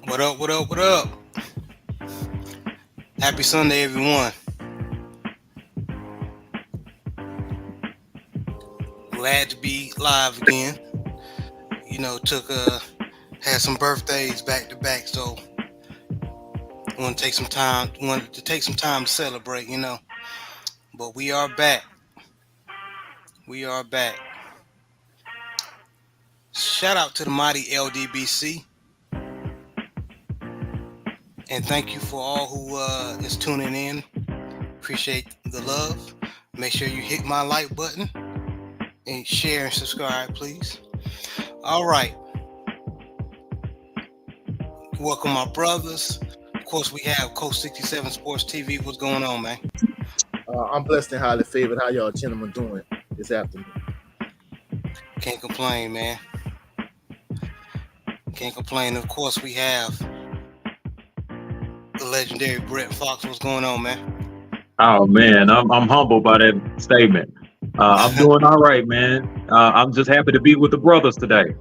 What up? What up? What up? Happy Sunday, everyone. Glad to be live again. Took had some birthdays back to back, so want to take some time. Wanted to take some time to celebrate. But we are back. We are back. Shout out to the mighty LDBC, and thank you for all who is tuning in. Appreciate the love. Make sure you hit my like button and share and subscribe, please. All right. Welcome, my brothers. Of course, we have Coast 67 Sports TV. What's going on, man? I'm blessed and highly favored. How y'all gentlemen doing this afternoon? Can't complain, man. Can't complain. Of course, we have the legendary Brett Fox. What's going on, man? Oh man, I'm humbled by that statement. I'm doing all right, man. I'm just happy to be with the brothers today.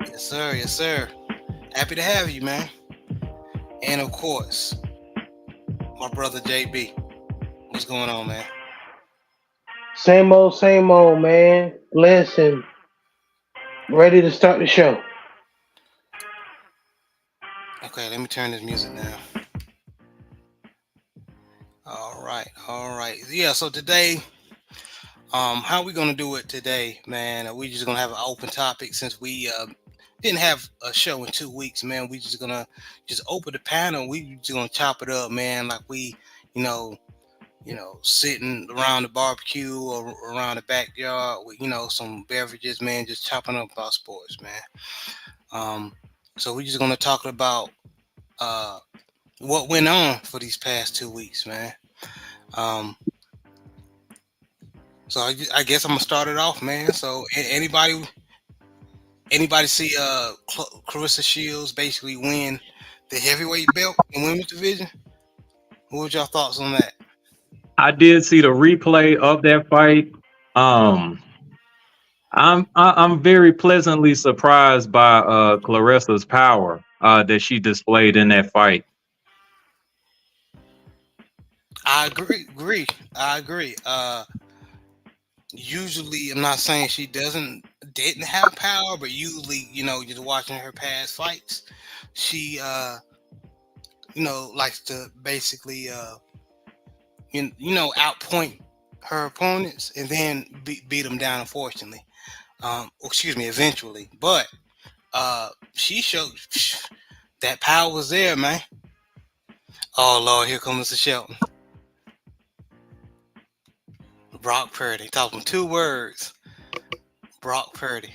Yes, sir. Yes, sir. Happy to have you, man. And of course, my brother JB. What's going on, man? Same old, man. Blessed and ready to start the show. Okay, let me turn this music down. All right. Yeah, so today, how we gonna do it today, man? We just gonna have an open topic since we didn't have a show in 2 weeks, man. We just gonna open the panel. We just gonna chop it up, man, like we, sitting around the barbecue or around the backyard with, some beverages, man, just chopping up about sports, man. So we just gonna talk about what went on for these past 2 weeks, man. So I guess I'm gonna start it off, man. So anybody see Clarissa Shields basically win the heavyweight belt in women's division? What was y'all thoughts on that? I did see the replay of that fight. I'm very pleasantly surprised by Clarissa's power that she displayed in that fight. I agree. Usually, I'm not saying she didn't have power, but usually, just watching her past fights, she likes to basically outpoint her opponents and then beat them down, unfortunately. Eventually. But she showed that power was there, man. Oh Lord, here comes Mr. Shelton. Brock Purdy. Talking 2 words. Brock Purdy.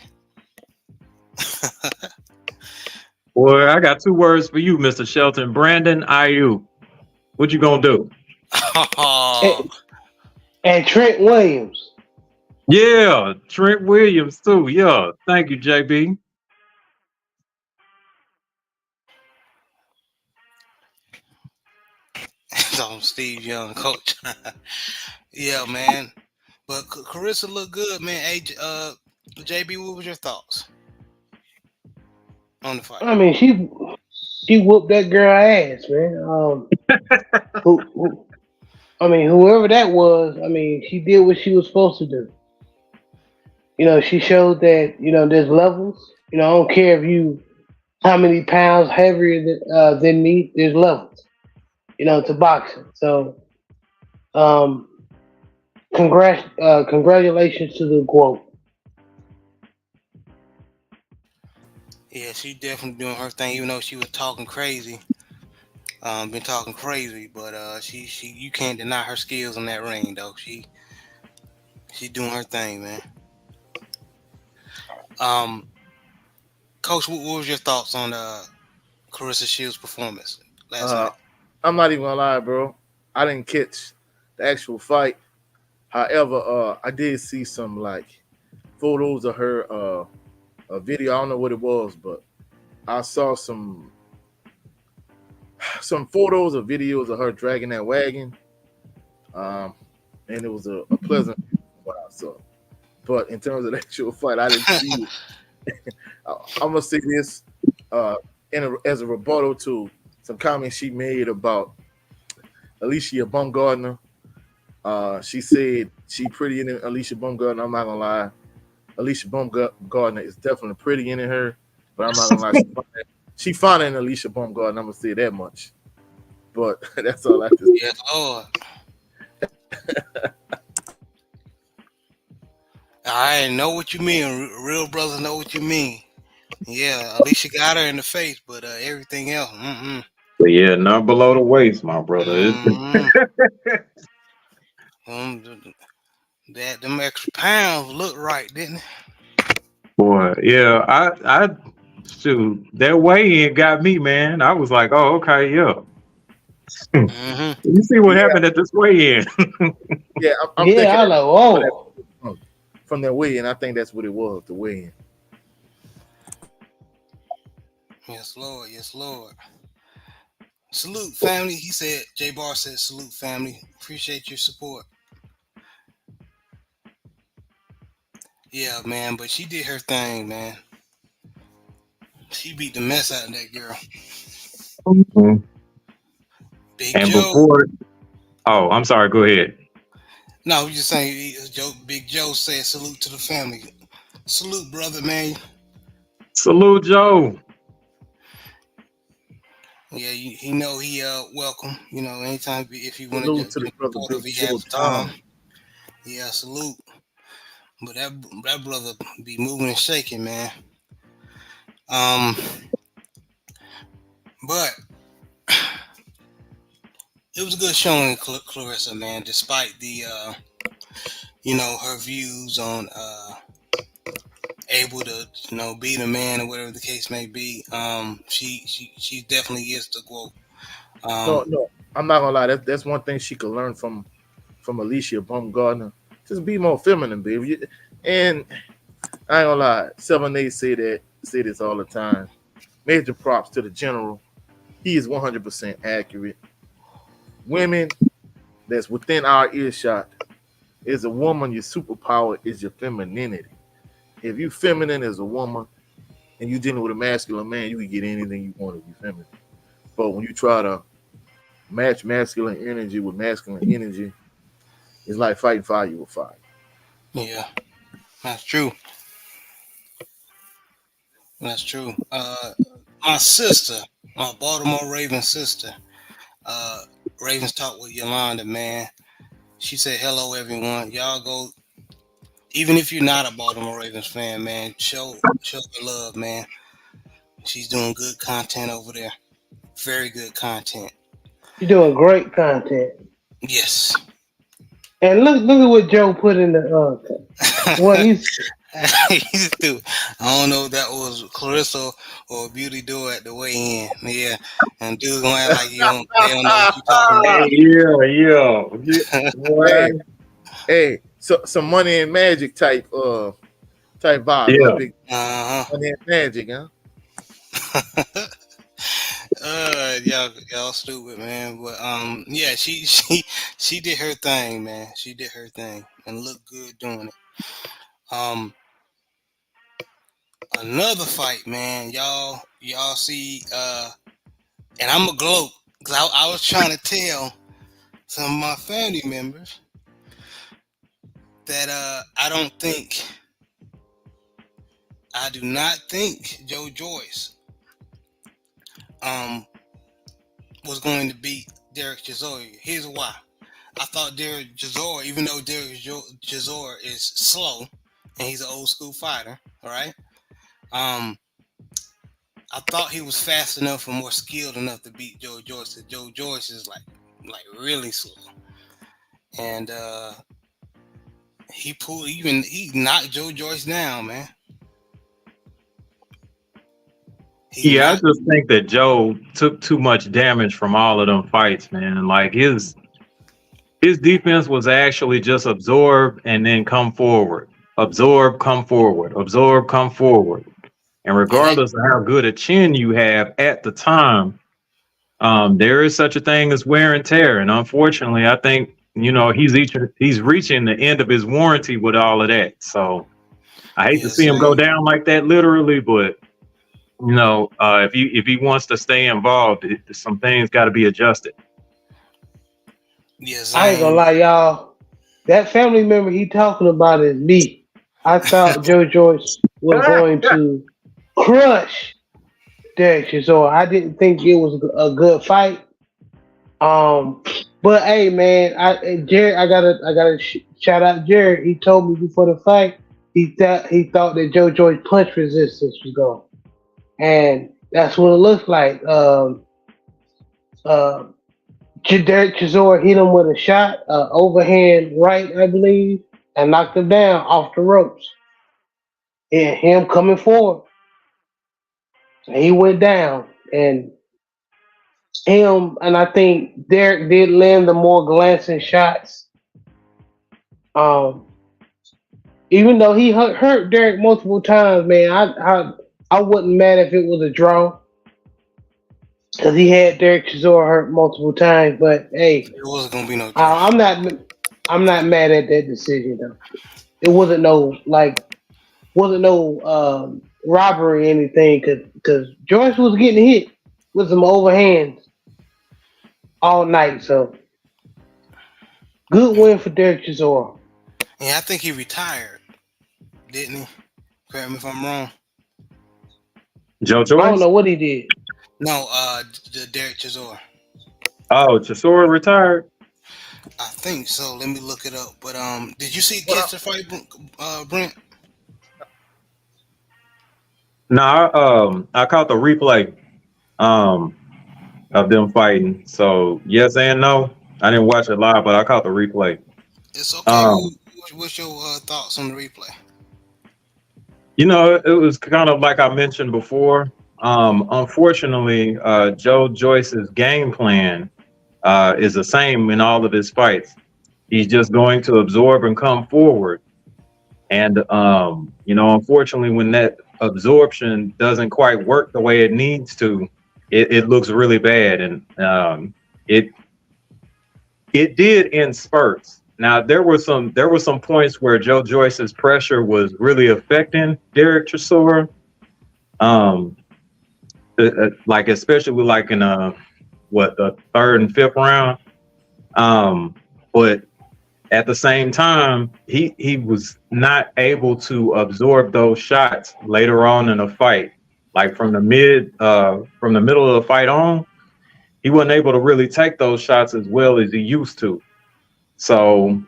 Boy, I got 2 words for you, Mr. Shelton. Brandon Aiyuk. What you gonna do? And Trent Williams. Yeah, Trent Williams too. Yeah, thank you, JB. Talking Steve Young, coach. Yeah, man. But Carissa looked good, man. Hey, JB, what was your thoughts on the fight? I mean, she whooped that girl ass, man. Whoever that was, I mean, she did what she was supposed to do. She showed that there's levels. I don't care if you how many pounds heavier than me. There's levels. To boxing. So, congratulations to the quote. Yeah, she definitely doing her thing, even though she was talking crazy. Been talking crazy, but she you can't deny her skills in that ring, though. She doing her thing, man. Coach, what was your thoughts on Clarissa Shields' performance last night? I'm not even gonna lie, bro. I didn't catch the actual fight. However, I did see some photos of her, a video. I don't know what it was, but I saw some photos or videos of her dragging that wagon. And it was a pleasant what I saw. But in terms of the actual fight, I didn't see it. I'm gonna say this: as a rebuttal to some comments she made about Alicia Baumgardner. She said she prettier than Alicia Baumgardner. I'm not gonna lie. Alicia Baumgardner is definitely prettier than her, but I'm not gonna lie. She finer than Alicia Baumgardner. I'm gonna say that much. But that's all I have to say. Yes, Lord. I know what you mean. Real brothers know what you mean. Yeah, Alicia got her in the face, but everything else, But yeah, not below the waist, my brother. mm-mm. Them extra pounds look right, didn't it? Boy, yeah, I shoot, that weigh-in got me, man. I was like, oh, okay, yeah. Mm-hmm. You see what happened at this weigh-in? Yeah, I'm Yeah, thinking I like, whoa. from that weigh-in. I think that's what it was, the weigh-in. Yes, Lord. Yes, Lord. Salute, family. He said, J Bar said, salute, family. Appreciate your support. Yeah, man, but she did her thing, man. She beat the mess out of that girl. Mhm. Big And Joe. before, oh, I'm sorry. Go ahead. No, we just saying, Big Joe said, salute to the family. Salute, brother, man. Salute, Joe. Yeah, he know he welcome. You know, anytime if you want Salute to to the brother if Big he Joe has time. Tom. Yeah, salute. But that brother be moving and shaking, man. But it was a good showing, Clarissa, man. Despite the her views on able to beat a man or whatever the case may be. She definitely is the quote. No, I'm not gonna lie. That's one thing she could learn from Alicia Baumgardner. Just be more feminine, baby. And I ain't gonna lie. 7-8 say this all the time. Major props to the general. He is 100% accurate. Women that's within our earshot, as a woman, your superpower is your femininity. If you feminine as a woman and you dealing with a masculine man, you can get anything you want if you feminine. But when you try to match masculine energy with masculine energy, it's like fighting fire with fire. Yeah, that's true. That's true. My sister, my Baltimore Ravens sister, Ravens Talk with Yolanda, man. She said, hello, everyone. Y'all go, even if you're not a Baltimore Ravens fan, man, show her love, man. She's doing good content over there. Very good content. You're doing great content. Yes. And look at what Joe put in the what he's He's stupid. I don't know if that was Clarissa or Beauty Door at the way in. Yeah. And dude gonna act like they don't know what you're talking Yeah. about. Hey, so some money and magic type vibe. Yeah. Big Uh-huh. money and magic, huh? Y'all stupid, man. But yeah, she did her thing, man. She did her thing and looked good doing it. Another fight, man. Y'all see, and I'm a gloat because I was trying to tell some of my family members that I do not think Joe Joyce was going to beat Derek Chisora. Here's why. I thought Derek Chisora, even though Derek Chisora is slow and he's an old school fighter, all right? I thought he was fast enough and more skilled enough to beat Joe Joyce. Joe Joyce is like really slow, and he knocked Joe Joyce down, man. I just think that Joe took too much damage from all of them fights, man. Like his defense was actually just absorb and then come forward. Absorb, come forward. Absorb, come forward. And regardless of how good a chin you have at the time, there is such a thing as wear and tear. And unfortunately, I think, he's reaching the end of his warranty with all of that. So I hate to see him go down like that, literally, but if he wants to stay involved, some things got to be adjusted. Yes, I ain't gonna lie, y'all. That family member he talking about is me. I thought Joe Joyce was going to crush Derek Chisora. I didn't think it was a good fight. But hey, man, Jared, I gotta shout out Jared. He told me before the fight he thought that Joe Joyce punch resistance was gone, and that's what it looks like. Uh, Derek Chisora hit him with a shot, overhand right, I believe, and knocked him down off the ropes. And him coming forward, and he went down, and I think Derek did land the more glancing shots. Um, Even though he hurt Derek multiple times, man, I wasn't mad if it was a draw because he had Derek Chisora hurt multiple times. But hey, it wasn't gonna be no draw. I'm not mad at that decision though. It wasn't no robbery or anything because Joyce was getting hit with some overhands all night. So good win for Derek Chisora. And I think he retired, didn't he? Correct me if I'm wrong. Joe I Joyce? don't know what he did. No, the Derek Chisora. Oh, Chisora retired? I think so. Let me look it up. But did you see Catch the Fight, Brent? No, I caught the replay of them fighting. So yes and no. I didn't watch it live, but I caught the replay. It's okay. What's your thoughts on the replay? It was kind of like I mentioned before. Unfortunately, Joe Joyce's game plan is the same in all of his fights. He's just going to absorb and come forward. And, unfortunately, when that absorption doesn't quite work the way it needs to, it looks really bad. And it did in spurts. Now, there were some points where Joe Joyce's pressure was really affecting Derek Chisora. Like especially like in the third and fifth round. But at the same time, he was not able to absorb those shots later on in the fight. Like from the middle of the fight on, he wasn't able to really take those shots as well as he used to. So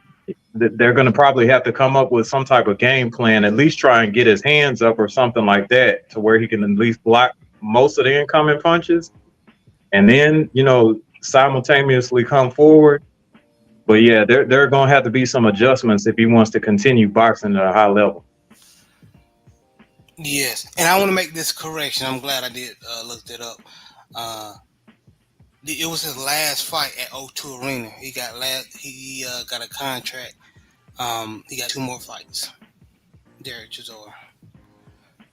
they're going to probably have to come up with some type of game plan, at least try and get his hands up or something like that to where he can at least block most of the incoming punches and then, simultaneously come forward. But yeah, there are going to have to be some adjustments if he wants to continue boxing at a high level. Yes, and I want to make this correction. I'm glad I did look that up. It was his last fight at O2 Arena. He got a contract. He got 2 more fights. Derek Chisora.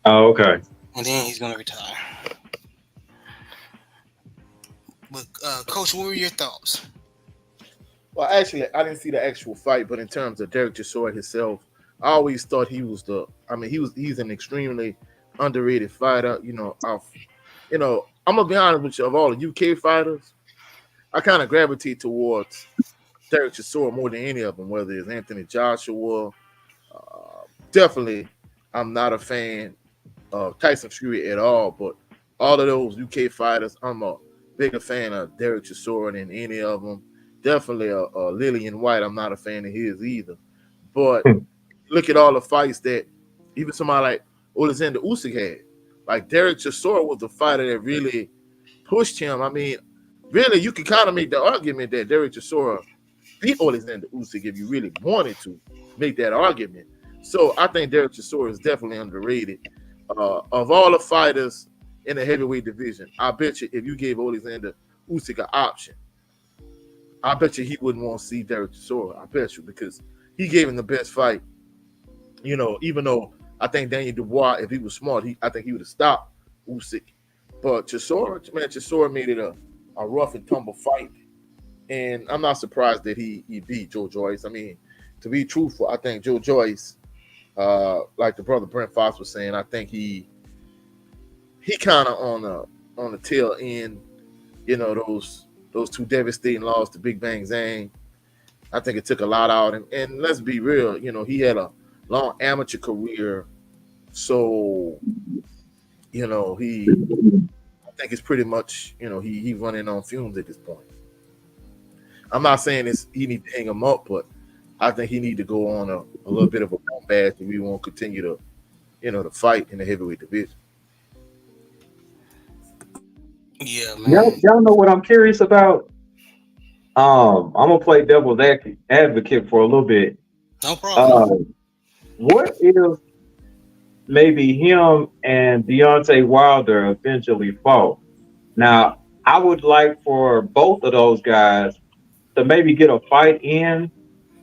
Oh, okay. And then he's gonna retire. But Coach, what were your thoughts? Well, actually, I didn't see the actual fight, but in terms of Derek Chisora himself, I always thought he was he's an extremely underrated fighter. I'm gonna be honest with you. Of all the UK fighters, I kind of gravitate towards Derek Chisora more than any of them. Whether it's Anthony Joshua, definitely, I'm not a fan of Tyson Fury at all. But all of those UK fighters, I'm a bigger fan of Derek Chisora than any of them. Definitely Lillian White, I'm not a fan of his either. But look at all the fights that even somebody like Alexander Usyk had. Like Derek Chisora was the fighter that really pushed him. I mean, really, you can kind of make the argument that Derek Chisora beat Alexander Usyk if you really wanted to make that argument. So I think Derek Chisora is definitely underrated. Of all the fighters in the heavyweight division, I bet you if you gave Alexander Usyk an option, I bet you he wouldn't want to see Derek Chisora. I bet you, because he gave him the best fight. Even though I think Daniel Dubois, if he was smart, I think he would have stopped Usyk. But Chisora made it a rough and tumble fight. And I'm not surprised that he beat Joe Joyce. I mean, to be truthful, I think Joe Joyce, like the brother Brent Fox was saying, I think he he kind of on the tail end. Those two devastating losses to Big Bang Zane. I think it took a lot out. And let's be real, he had a long amateur career. So, I think it's pretty much, he running on fumes at this point. I'm not saying he need to hang him up, but I think he need to go on a little bit of a bombast if we won't continue to, to fight in the heavyweight division. Yeah, man. Y'all know what I'm curious about? I'm gonna play devil's advocate for a little bit. No problem. What if maybe him and Deontay Wilder eventually fought? Now, I would like for both of those guys to maybe get a fight in,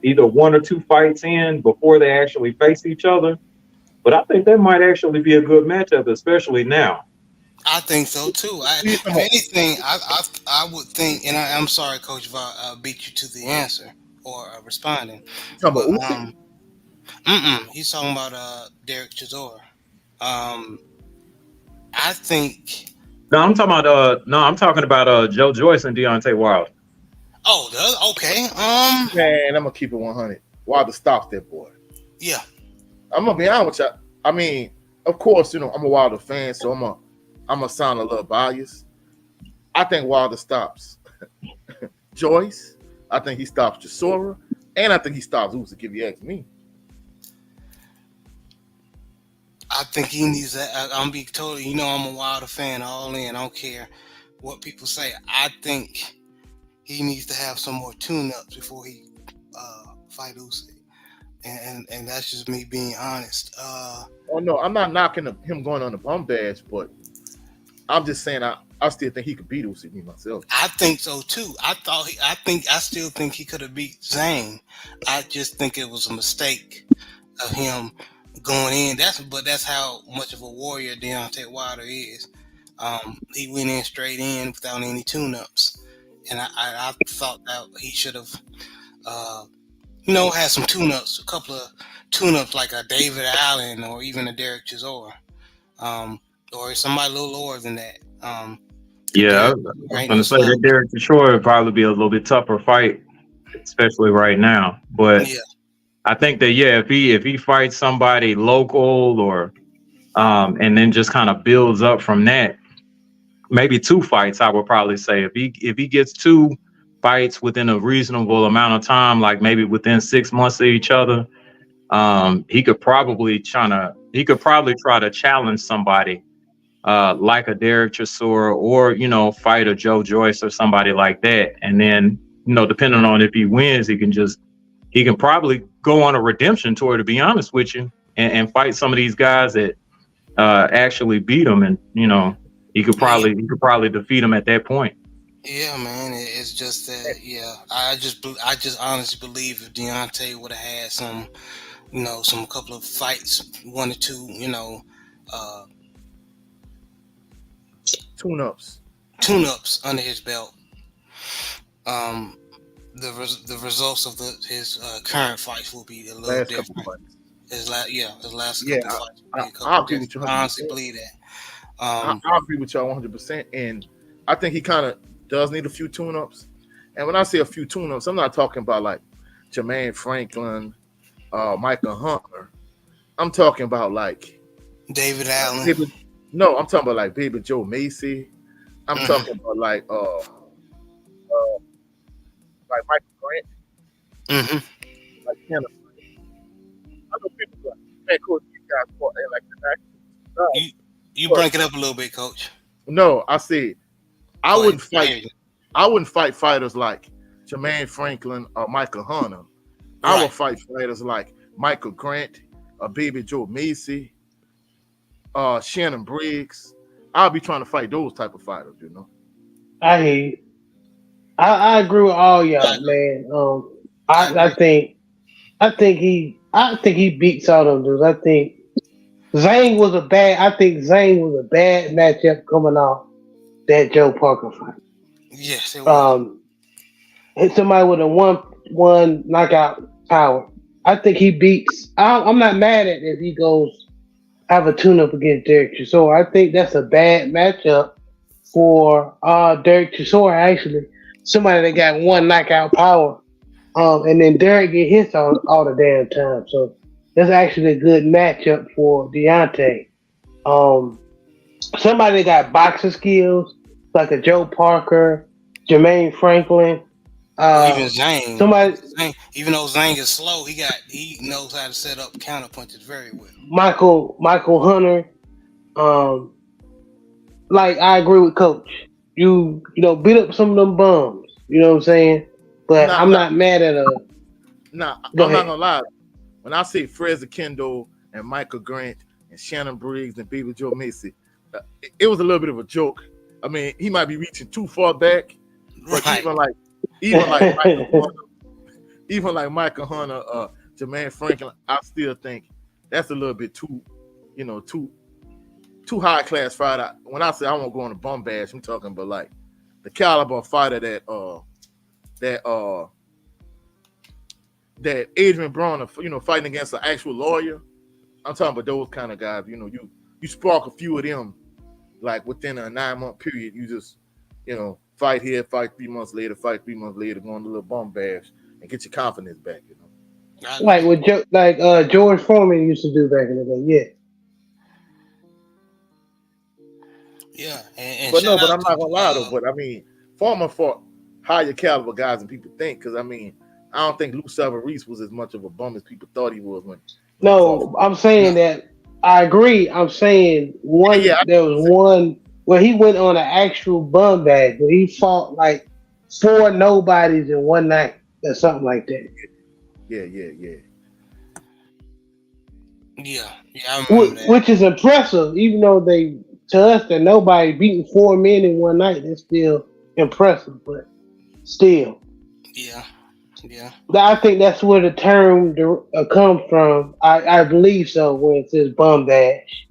either one or two fights in before they actually face each other. But I think that might actually be a good matchup, especially now. I think so too. If anything, I would think, and I'm sorry, Coach, if I beat you to the answer or responding. Talking about he's talking about Derek Chisora. I think. No, I'm talking about Joe Joyce and Deontay Wilder. Oh, okay. Man, I'm gonna keep it 100. Wilder stops that boy. Yeah. I'm gonna be honest with you. I mean, of course, I'm a Wilder fan, so I'm gonna sound a little biased. I think Wilder stops Joyce. I think he stops Chisora, and I think he stops Usyk. If you ask me, I think he needs that. I'm be totally. I'm a Wilder fan, all in. I don't care what people say. I think he needs to have some more tune-ups before he fight Usyk. And that's just me being honest. Oh no, I'm not knocking him going on the bum bash, but I'm just saying I still think he could beat Usyk myself. I think so too. I still think he could have beat Zane. I just think it was a mistake of him going in. That's how much of a warrior Deontay Wilder is. He went in straight in without any tune-ups, and I thought that he should have. Had some tune-ups, a couple of tune-ups like a David Allen or even a Derek Chisora, or somebody a little lower than that. I was going to say that Derek Chisora would probably be a little bit tougher fight, especially right now. But yeah. I think that if he fights somebody local or and then just kind of builds up from that, maybe two fights, I would probably say if he gets two fights within a reasonable amount of time, like maybe within 6 months of each other, he could probably try to challenge somebody like a Derek Chisora or fight a Joe Joyce or somebody like that, and then depending on if he wins, he can probably go on a redemption tour, to be honest with you, and fight some of these guys that actually beat him, and he could probably defeat him at that point. Yeah, man, it's just that. Yeah, I just honestly believe if Deontay would have had some couple of fights, one or two, tune-ups under his belt, the results of his current fights will be a little different. His last couple of fights. I agree with you. I honestly believe that. I agree with y'all 100%, and I think he kind of does need a few tune-ups. And when I say a few tune-ups, I'm not talking about like Jermaine Franklin, Michael Hunter. I'm talking about like David Allen. I'm talking about like Baby Joe Macy. I'm talking about like Michael Grant. Like Hannah. I know people like, man, coach, these guys fought like that. You break it up a little bit, Coach. No, I said I wouldn't fight fighters like Jermaine Franklin or Michael Hunter. Right. I would fight fighters like Michael Grant or Baby Joe Macy, Shannon Briggs. I'll be trying to fight those type of fighters, I hear you. I agree with all y'all, man. I think he beats all them dudes. I think Zane was a bad matchup coming off that Joe Parker fight. Yes, it was. Hit somebody with a one knockout power. I think he beats. I'm not mad at if he goes have a tune-up against Derek Chisora. I think that's a bad matchup for Derek Chisora. Actually, somebody that got one knockout power, and then Derek get hits all the damn time. So that's actually a good matchup for Deontay. Um, Somebody that got boxing skills like a Joe Parker, Jermaine Franklin. Or even Uh, Zhang. Somebody Even though Zhang is slow, he knows how to set up counter punches very well. Michael Hunter. Um, like I agree with Coach. You know beat up some of them bums. You know what I'm saying? But Nah, I'm nah, not mad at a. nah. Go I'm not ahead. gonna lie. When I say Fraser Kendall and Michael Grant and Shannon Briggs and Baby Joe Macy, it was a little bit of a joke. I mean, he might be reaching too far back, but Right. even like Michael Hunter, even like Michael Hunter, Jermaine Franklin, I still think that's a little bit too, too high class fighter. When I say I won't go on a bum bash, I'm talking about like the caliber of fighter that that Adrian Broner, fighting against an actual lawyer. I'm talking about those kind of guys. You spark a few of them like within a 9-month period. You just fight here, fight 3 months later, fight 3 months later, go on a little bum bash and get your confidence back. I Like agree. what George Foreman used to do back in the day. Yeah. Yeah, and But shout no, but out I'm to not gonna lie though. But I mean, Farmer fought higher caliber guys than people think. Because I mean, I don't think Lou Reese was as much of a bum as people thought he was when he fought. No, I'm no. saying that I agree. I'm saying Yeah, yeah. there was one where he went on an actual bum bag where he fought like four nobodies in one night or something like that. Yeah, yeah, yeah. Yeah, I remember that. Which is impressive, even though they to us that nobody beating four men in one night. That's still impressive, but still, Yeah, yeah, I think that's where the term comes from. I believe so. When it says bum bash,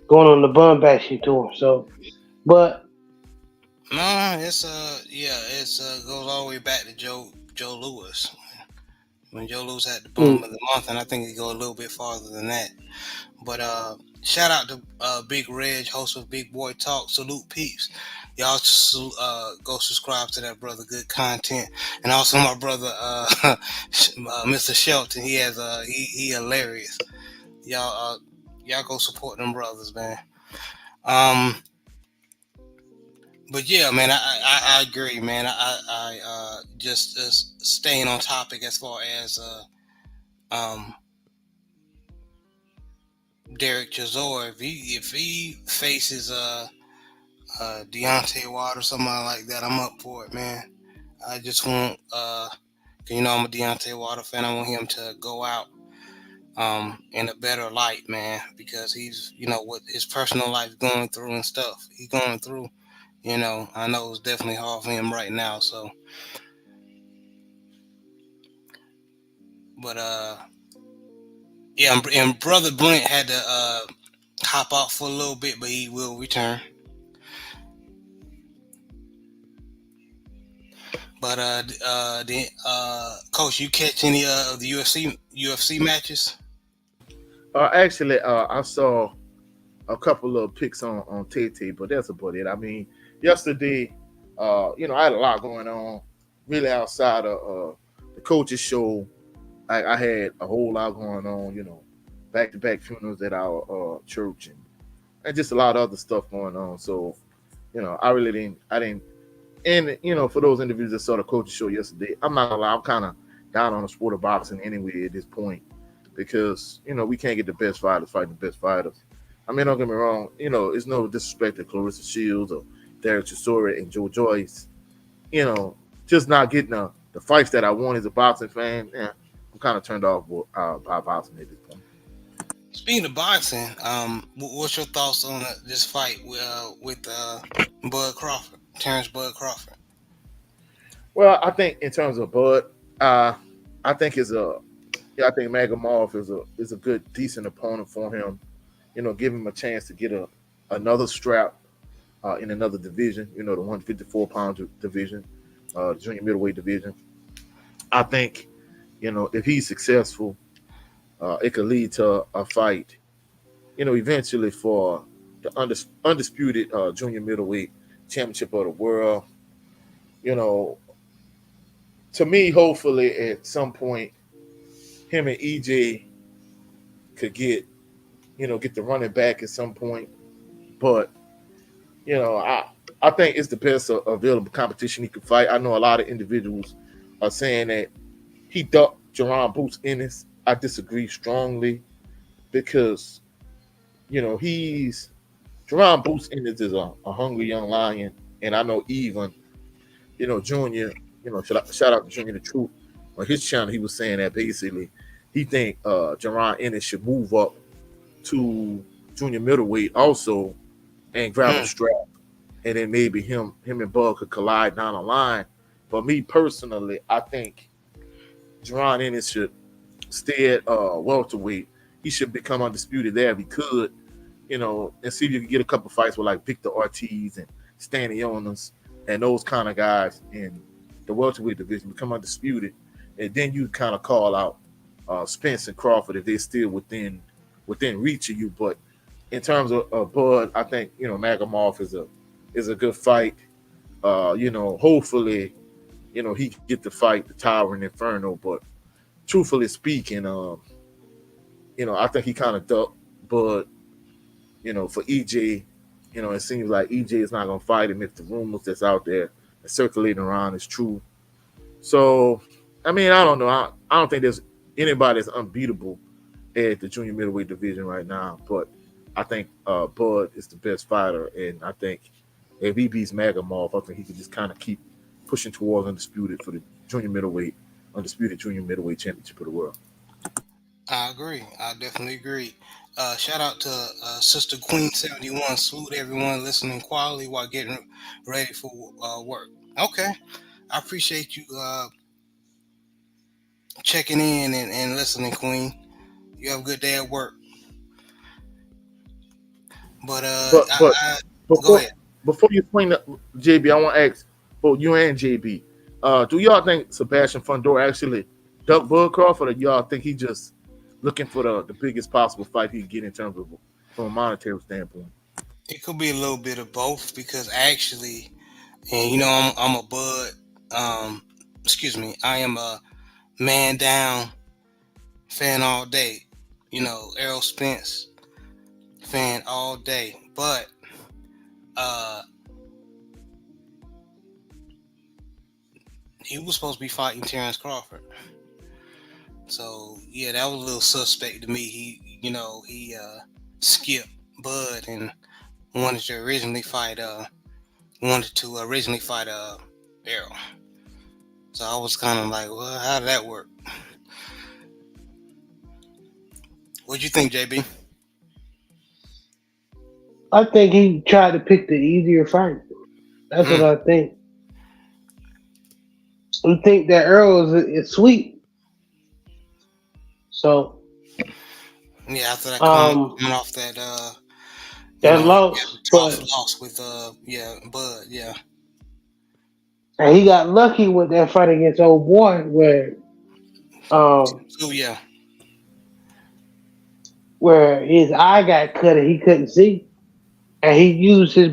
going on the bum bashing tour. So, but no, it's goes all the way back to Joe Lewis when Joe Lewis had the mm, bum of the month, and I think it go a little bit farther than that. But shout out to Big Reg, host of Big Boy Talk. Salute peeps. Y'all go subscribe to that brother. Good content, and also my brother Mr. Shelton. He has he hilarious. Y'all y'all go support them brothers, man. Um, but yeah, man, I agree, man. Just staying on topic as far as um Derek Chisora, if he faces Deontay Wilder or somebody like that, I'm up for it, man. I just want I'm a Deontay Wilder fan. I want him to go out in a better light, man, because he's what his personal life going through and stuff he's going through. I know it's definitely hard for him right now. So, but yeah, and brother Brent had to hop out for a little bit, but he will return. But coach, you catch any of the UFC matches? Actually, I saw a couple of picks on TT, but that's about it. I mean, yesterday, I had a lot going on, really outside of the coaches show. I had a whole lot going on, back to back funerals at our church and just a lot of other stuff going on. So, I didn't. And for those individuals that saw the coaches show yesterday, I'm not gonna lie, I'm kind of down on the sport of boxing anyway at this point because we can't get the best fighters fighting the best fighters. I mean, don't get me wrong, it's no disrespect to Clarissa Shields or Derek Chisora and Joe Joyce. You know, just not getting the fights that I want as a boxing fan. Yeah, I'm kind of turned off by boxing at this point. Speaking of boxing, what's your thoughts on this fight with Bud Crawford, Terrence Bud Crawford? Well, I think in terms of Bud, I think I think Magomov is a good, decent opponent for him. Give him a chance to get another strap in another division. The 154-pound division, junior middleweight division. I think, if he's successful, it could lead to a fight eventually for the undisputed junior middleweight championship of the world. You know, to me, hopefully at some point, him and EJ could get the running back at some point. But I think it's the best available competition he could fight. I know a lot of individuals are saying that he ducked Jerron Boots Ennis. I disagree strongly because he's Jerron Boots Ennis is a hungry young lion, and I know even Junior. Shout out to Junior the Truth on his channel. He was saying that basically he think Jerron Ennis should move up to junior middleweight also and grab a strap, and then maybe him and Bud could collide down the line. But me personally, I think Jerron Ennis should stay at welterweight. He should become undisputed there if he could, and see if you can get a couple fights with like Victor Ortiz and Stanley Jonas and those kind of guys in the welterweight division, become undisputed, and then you kind of call out Spence and Crawford if they're still within reach of you. But in terms of Bud, I think Magomov is a good fight. Hopefully, he can get to fight the Towering Inferno. But truthfully speaking, I think he kind of ducked Bud. For EJ, it seems like EJ is not going to fight him if the rumors that's out there and circulating around is true. So, I mean, I don't know. I don't think there's anybody that's unbeatable at the junior middleweight division right now, but I think Bud is the best fighter, and I think if he beats Magomov, I think he can just kind of keep pushing towards undisputed for the undisputed junior middleweight championship of the world. I agree. I definitely agree. Shout out to Sister Queen 71. Salute everyone listening quietly while getting ready for work. Okay, I appreciate you checking in and listening, Queen. You have a good day at work. But go ahead. Before you explain that, JB, I want to ask both you and JB, do y'all think Sebastian Fundora actually ducked Bud Crawford, or y'all think he just looking for the biggest possible fight he can get in terms of from a monetary standpoint? It could be a little bit of both, because actually, and I'm a Bud. I am a man down fan all day. Errol Spence fan all day. But he was supposed to be fighting Terrence Crawford. So yeah, that was a little suspect to me. He skipped Bud and wanted to originally fight Errol. So I was kind of like, well, how did that work? What'd you think, JB? I think he tried to pick the easier fight. That's what I think. I think that Earl is sweet. So yeah, after that coming off that loss with Bud, yeah. And he got lucky with that fight against old boy where his eye got cut and he couldn't see. And he used his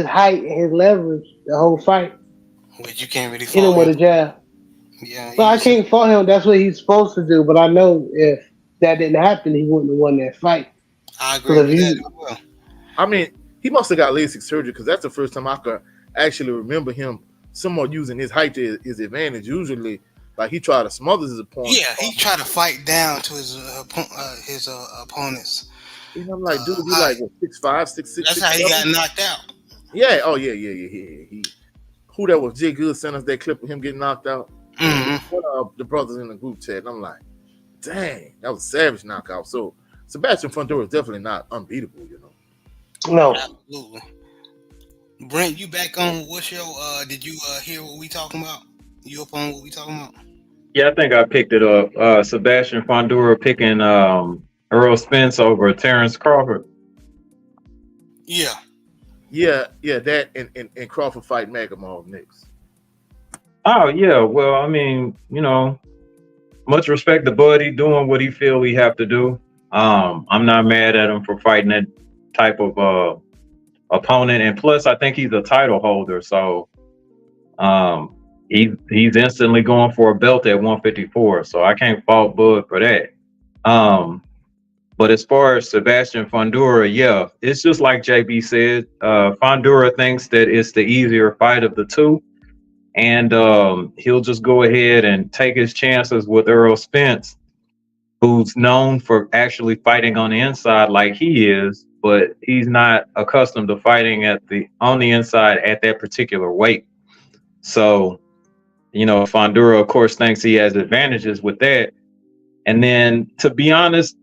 height and his leverage the whole fight. Which you can't really hit him with a jab. Yeah. Well, I can't fault him. That's what he's supposed to do. But I know if that didn't happen, he wouldn't have won that fight. I agree with that as well. I mean, he must have got LASIK surgery, because that's the first time I could actually remember him somewhat using his height to his advantage. Usually, like, he tried to smother his opponent. Yeah, he tried to fight down to his opponents. I'm like, dude, you like 6'5", 6'6". That's how he got knocked out. Yeah. Oh yeah. Who that was? Jay Good sent us that clip of him getting knocked out. Mm-hmm. The brothers in the group chat, and I'm like, dang, that was a savage knockout. So Sebastian Fundora is definitely not unbeatable, No, absolutely. Brent, you back on? What's your? Did you hear what we talking about? You up on what we talking about? Yeah, I think I picked it up. Sebastian Fundora picking Errol Spence over Terrence Crawford. Yeah, that and Crawford fight Magomov next. Oh yeah, well, I mean, much respect to Buddy doing what he feel he have to do. I'm not mad at him for fighting that type of opponent, and plus, I think he's a title holder, so he's instantly going for a belt at 154. So I can't fault Bud for that. But as far as Sebastian Fundora, yeah, it's just like JB said. Fundora thinks that it's the easier fight of the two, and he'll just go ahead and take his chances with Errol Spence, who's known for actually fighting on the inside like he is, but he's not accustomed to fighting on the inside at that particular weight. So, Fundora, of course, thinks he has advantages with that. And then, to be honest,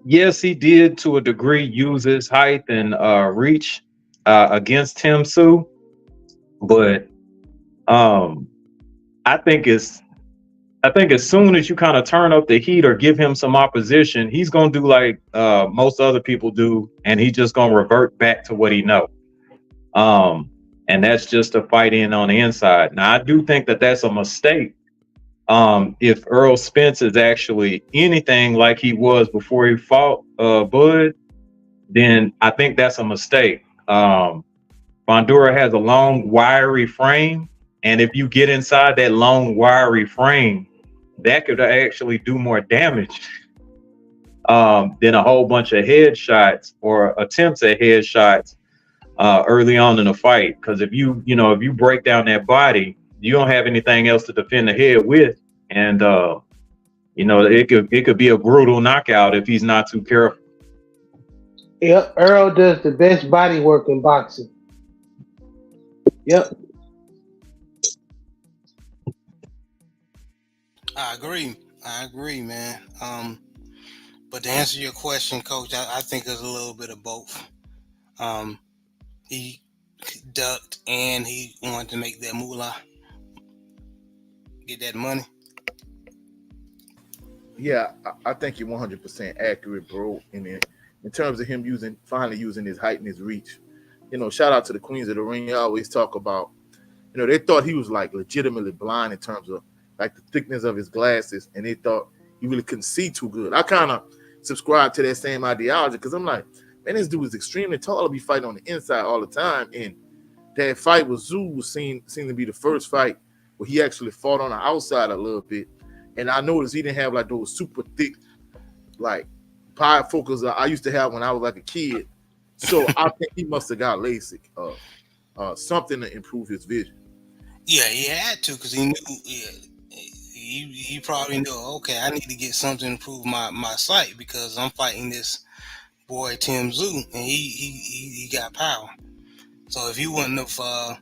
yes, he did to a degree use his height and reach against Tim Tszyu, but I think as soon as you kind of turn up the heat or give him some opposition, he's gonna do like most other people do, and he's just gonna revert back to what he knows. And that's just to fight in on the inside. Now, I do think that that's a mistake. If Errol Spence is actually anything like he was before he fought Bud, then I think that's a mistake. Fundora has a long, wiry frame, and if you get inside that long, wiry frame, that could actually do more damage than a whole bunch of headshots or attempts at headshots early on in the fight. Because if you break down that body, you don't have anything else to defend the head with, and it could be a brutal knockout if he's not too careful. Yep, Earl does the best body work in boxing. Yep. I agree, man. But to answer your question, Coach, I think there's a little bit of both. He ducked and he wanted to make that moolah, get that money. Yeah, I think you're 100% accurate, bro. In terms of him finally using his height and his reach. Shout out to the Queens of the Ring. I always talk about, they thought he was like legitimately blind in terms of like the thickness of his glasses, and they thought he really couldn't see too good. I kind of subscribe to that same ideology because I'm like, man, this dude is extremely tall to be fighting on the inside all the time. And that fight with Tszyu seemed to be the first fight where he actually fought on the outside a little bit. And I noticed he didn't have like those super thick, like bifocals I used to have when I was like a kid. So I think he must have got LASIK, something to improve his vision. Yeah, he had to because he knew. Yeah, he probably knew. Okay, I need to get something to improve my sight because I'm fighting this boy Tim Tszyu, and he got power. So if he wouldn't have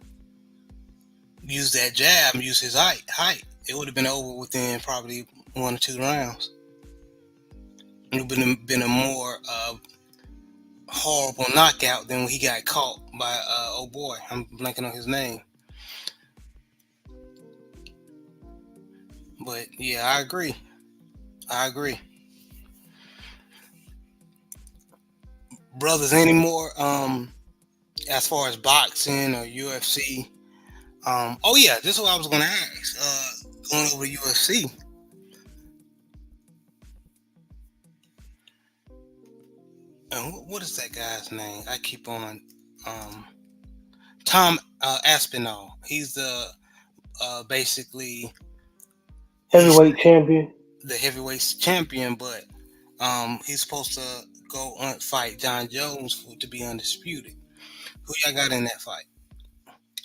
used that jab and used his height, it would have been over within probably 1 or 2 rounds. It would have been a more horrible knockout than when he got caught by oh boy, I'm blanking on his name. But yeah, I agree. Brothers, any more as far as boxing or UFC? Oh yeah, this is what I was gonna ask. Going over to UFC. And what is that guy's name? I keep on Tom Aspinall. He's the basically Heavyweight champion. The heavyweight champion, but he's supposed to go fight John Jones to be undisputed. Who y'all got in that fight?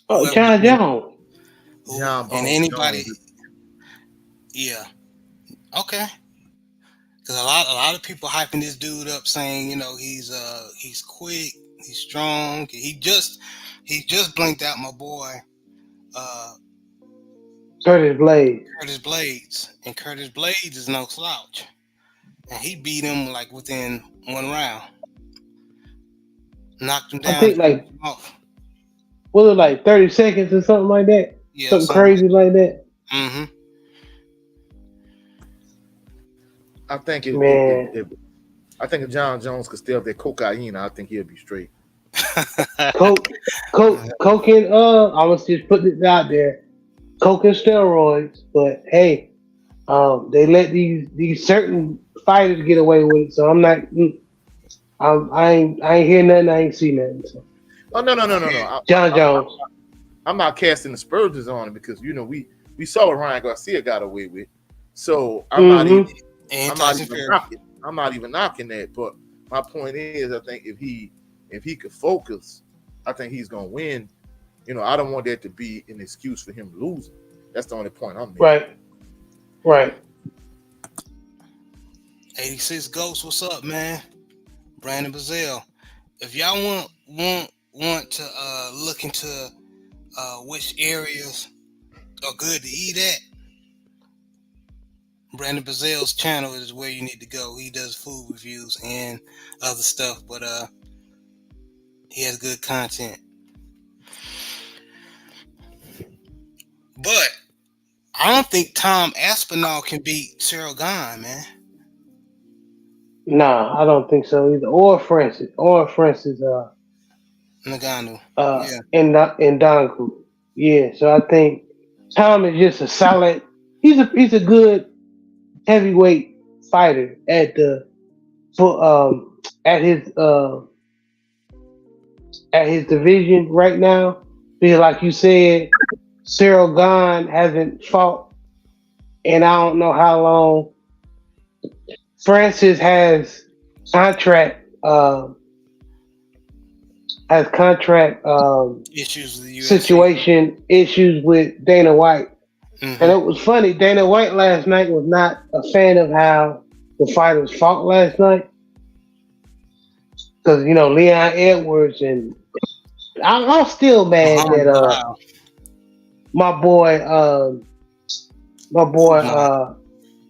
Oh, John Jones. And anybody? Yeah. Okay. Because a lot of people hyping this dude up, saying he's quick, he's strong. He just blinked out my boy. Curtis Blades, and Curtis Blades is no slouch, and he beat him like within 1 round, knocked him down. I think was it like 30 seconds or something like that? Yeah, something crazy like that. Mm-hmm. I think I think if John Jones could stay up that cocaine, I think he'll be straight. Coke and I was just putting it out there. Coke and steroids, but hey, They let these certain fighters get away with it, so I'm not. I ain't hear nothing. I ain't see nothing. So. Oh no. John Jones. I'm not casting aspersions on it because we saw what Ryan Garcia got away with. So I'm not even And I'm not Tyson even Fury. knocking. I'm not even knocking that. But my point is, I think if he could focus, I think he's gonna win. I don't want that to be an excuse for him losing. That's the only point I'm making. Right. 86 Ghost, what's up, man? Brandon Bazell. If y'all want to look into which areas are good to eat at, Brandon Bazell's channel is where you need to go. He does food reviews and other stuff, but he has good content. But I don't think Tom Aspinall can beat Cyril Gahn, man. Nah, I don't think so either. Or Francis. Ngannou. In Dangu. Yeah, so I think Tom is just a solid. He's a good heavyweight fighter at his division right now. Because like you said, Cyril Gahn hasn't fought in I don't know how long. Francis has contract Issues with the UFC. situation issues with Dana White. Mm-hmm. And it was funny, Dana White last night was not a fan of how the fighters fought last night. Because, Leon Edwards and I'm still mad that my boy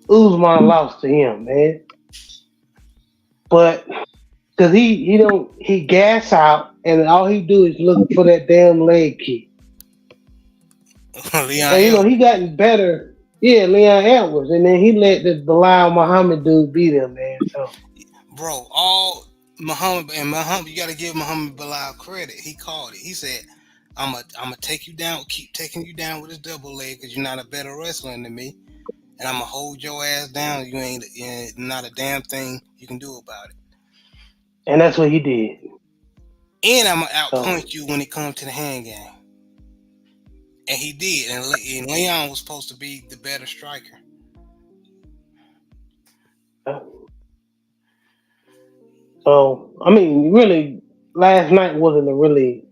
Usman lost to him, man. But because he gas out and all he do is look for that damn leg kick. And he gotten better. Yeah, Leon Edwards, and then he let the Bilal Muhammad dude beat him, man. So, bro, Muhammad, you got to give Muhammad Bilal credit. He called it. He said, "I'm gonna take you down, keep taking you down with his double leg because you're not a better wrestler than me, and I'm gonna hold your ass down. You ain't not a damn thing you can do about it." And that's what he did. And I'm gonna outpoint you when it comes to the hand game. And he did. And Leon was supposed to be the better striker. So, I mean, really, last night wasn't a really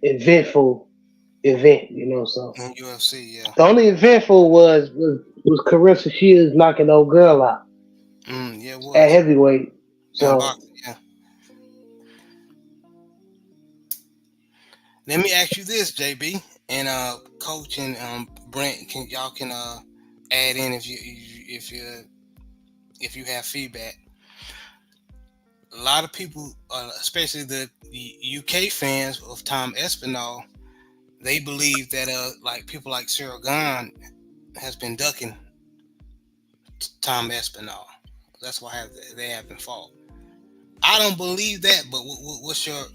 eventful event, So in UFC, yeah. The only eventful was Carissa Shields knocking old girl out. Yeah, it was. At heavyweight. So. Boxing, yeah. Let me ask you this, JB, and Coach and Brent, y'all can add in if you have feedback. A lot of people, especially the UK fans of Tom Aspinall, they believe that like people like Cyril Gahn has been ducking Tom Aspinall. That's why they haven't fought. I don't believe that, but what's your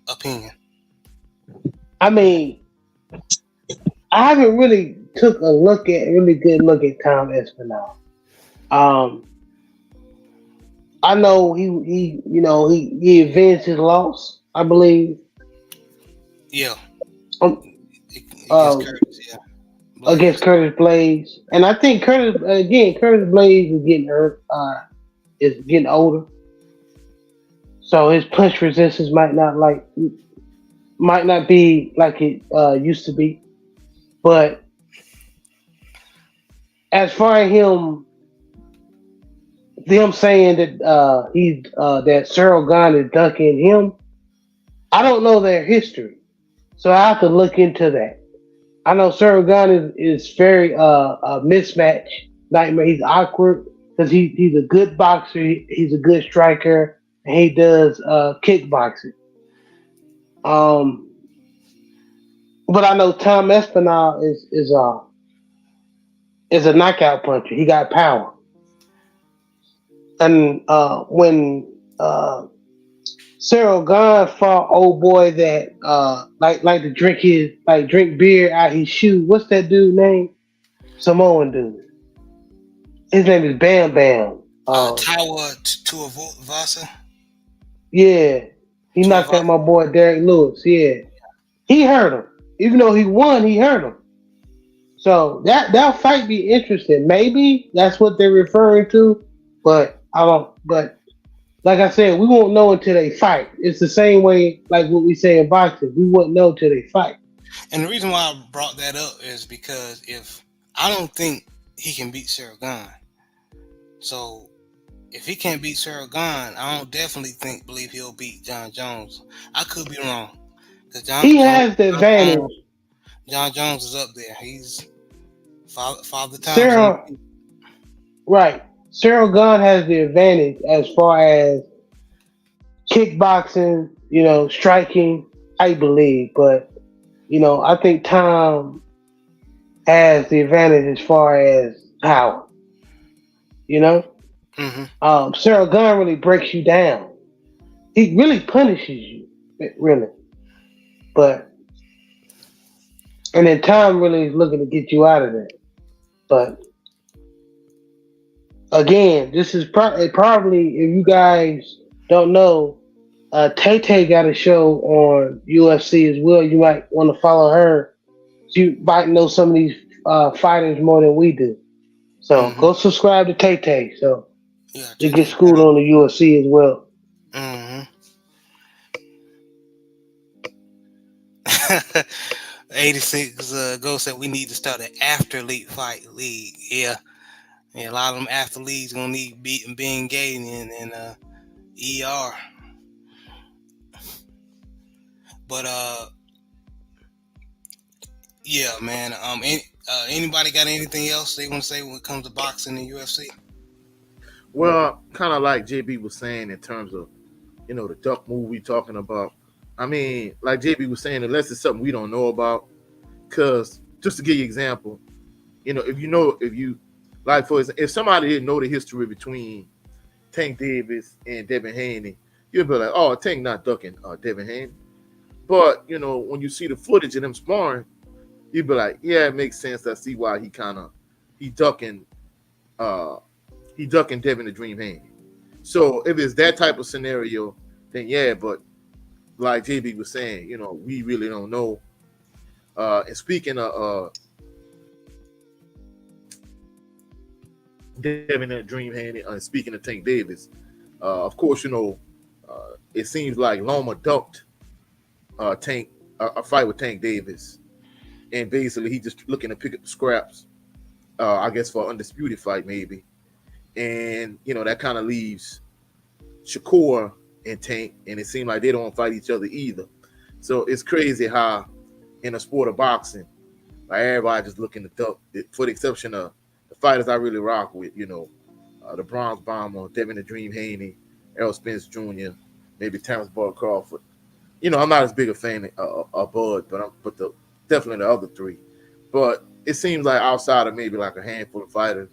opinion? I mean, I haven't really took a really good look at Tom Aspinall. I know he avenged his loss, I believe. Yeah. Against Curtis Blades, and I think Curtis Blades is getting hurt. Is getting older, so his punch resistance might not be like it used to be. But as far as them saying that that Cyril Gahn is ducking him, I don't know their history, so I have to look into that. I know Cyril Gahn is very a mismatch nightmare. He's awkward because he's a good boxer. He's a good striker, and he does kickboxing. But I know Tom Aspinall is a knockout puncher. He got power. And when Cyril Gahn fought old boy that like to drink beer out his shoe. What's that dude name? Samoan dude. His name is Bam Bam. Tawa Tuivasa. Yeah, he knocked out Tuivasa. my boy Derek Lewis. Yeah, he hurt him. Even though he won, he hurt him. So that fight be interesting. Maybe that's what they're referring to, but I don't. But like I said, we won't know until they fight. It's the same way like what we say in boxing. We won't know till they fight. And the reason why I brought that up is because if I don't think he can beat Sargon. So if he can't beat Sargon, I don't definitely believe he'll beat John Jones. I could be wrong. Because He has the advantage. John Jones is up there. He's father time. Sarah, right. Sargon has the advantage as far as kickboxing, striking, I believe. But, I think Tom has the advantage as far as power. Sargon really breaks you down. He really punishes you, really. But, and then Tom really is looking to get you out of that. But, again, this is probably, if you guys don't know, Tay got a show on UFC as well. You might want to follow her. You might know some of these fighters more than we do. So go subscribe to Tay. So you get schooled on the UFC as well. 86 Ghost said we need to start an athlete fight league. Yeah, a lot of them athletes gonna need being gay and ER. But yeah, man. Anybody got anything else they want to say when it comes to boxing and UFC? Well, kind of like JB was saying in terms of, the duck move we talking about. I mean, like JB was saying, unless it's something we don't know about, because just to give you an example, if somebody didn't know the history between Tank Davis and Devin Haney, you'd be like, oh, Tank not ducking Devin Haney. But, when you see the footage of them sparring, you'd be like, yeah, it makes sense. I see why he ducking Devin the Dream Haney. So if it's that type of scenario, then yeah, but like JB was saying, we really don't know. And speaking of Devin the Dream Haney, speaking of Tank Davis, of course, it seems like Loma ducked Tank a fight with Tank Davis, and basically he just looking to pick up the scraps, I guess for an undisputed fight maybe, and that kind of leaves Shakur and Tank, and it seemed like they don't fight each other either. So it's crazy how in a sport of boxing, like everybody just looking to duck, for the exception of the fighters I really rock with, the Bronze Bomber, Devin the Dream Haney, Errol Spence Jr., maybe Terrence Bud Crawford. I'm not as big a fan of Bud, but definitely the other three. But it seems like outside of maybe like a handful of fighters,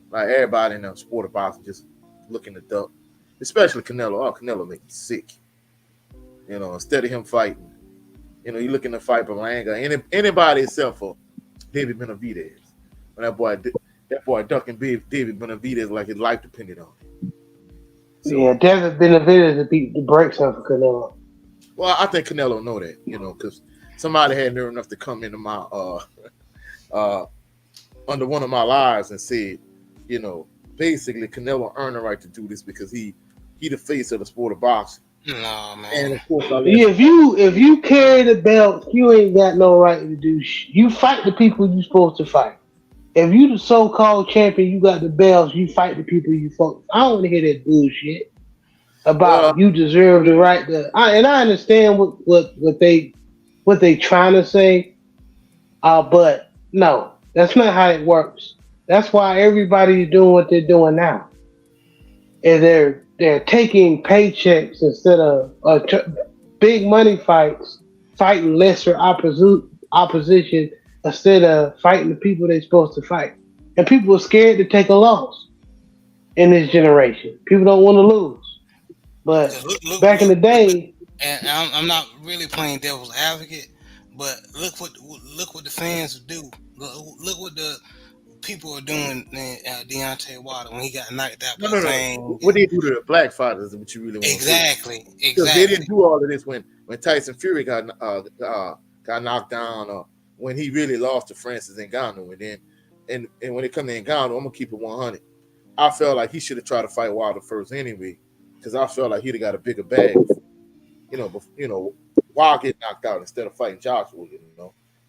like everybody in the sport of boxing just looking to duck, especially Canelo. Oh, Canelo makes me sick. Instead of him fighting, you looking to fight Berlanga, anybody except for David Benavidez. When that boy ducking David Benavidez like his life depended on it. So, yeah, David Benavidez would beat the brakes off of Canelo. Well, I think Canelo know that, because somebody had nerve enough to come into my under one of my lives and said, basically Canelo earned the right to do this because he the face of the sport of boxing. No, man. And of course, if you carry the belt, you ain't got no right to do you fight the people you supposed to fight. If you the so-called champion, you got the belts, you fight the people you fuck. I don't want to hear that bullshit about you deserve the right to. I understand what they trying to say, but no, that's not how it works. That's why everybody's doing what they're doing now, and they're taking paychecks instead of big money fights, fighting lesser opposition instead of fighting the people they're supposed to fight. And people are scared to take a loss in this generation. People don't want to lose. But back in the day, and I'm not really playing devil's advocate, but look what the fans do Look what the people are doing. Deontay Wilder when he got knocked out No, by no, Zane. no. What they do to the black fighters is what you really want to see. Exactly, Because they didn't exactly. do all of this when Tyson Fury got knocked down, or when he really lost to Francis Ngannou. And when it comes to Ngannou, I'm gonna keep it 100. I felt like he should have tried to fight Wilder first anyway, because I felt like he'd have got a bigger bag. Wilder get knocked out instead of fighting Joshua.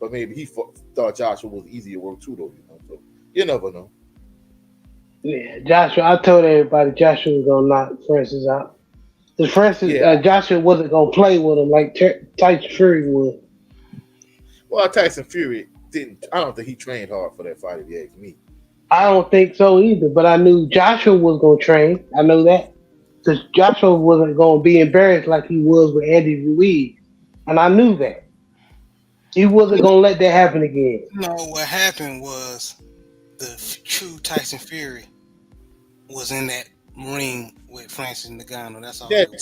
But maybe he thought Joshua was easier work too, though. So you never know. Yeah, Joshua. I told everybody Joshua was gonna knock Francis out. Because Francis, Yeah. Joshua wasn't gonna play with him like Tyson Fury would. Well, Tyson Fury didn't. I don't think he trained hard for that fight, if you ask me. I don't think so either. But I knew Joshua was gonna train. I know that because Joshua wasn't gonna be embarrassed like he was with Andy Ruiz, and I knew that he wasn't gonna let that happen again. No, what happened was the true Tyson Fury was in that ring with Francis Ngannou. That's all. That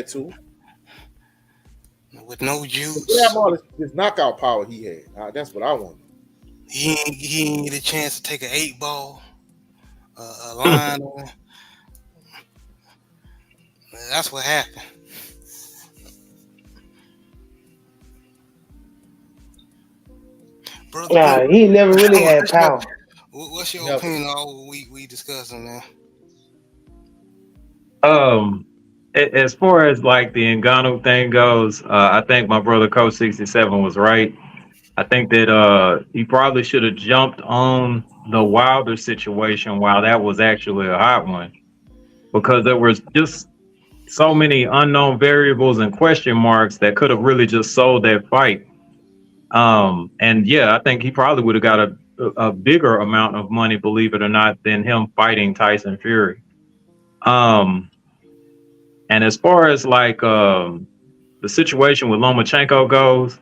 too. With no Yeah, juice. all this knockout power he had. That's what I wanted. He didn't get a chance to take an 8-ball, a line on him. That's what happened. Brother, Nah, he never really had power. what's your Never. opinion on all we discussing, man? As far as like the Ngannou thing goes, I think my brother Coach 67 was right. I think that he probably should have jumped on the Wilder situation while that was actually a hot one, because there was just so many unknown variables and question marks that could have really just sold that fight. And yeah, I think he probably would have got a bigger amount of money, believe it or not, than him fighting Tyson Fury. And as far as like the situation with Lomachenko goes,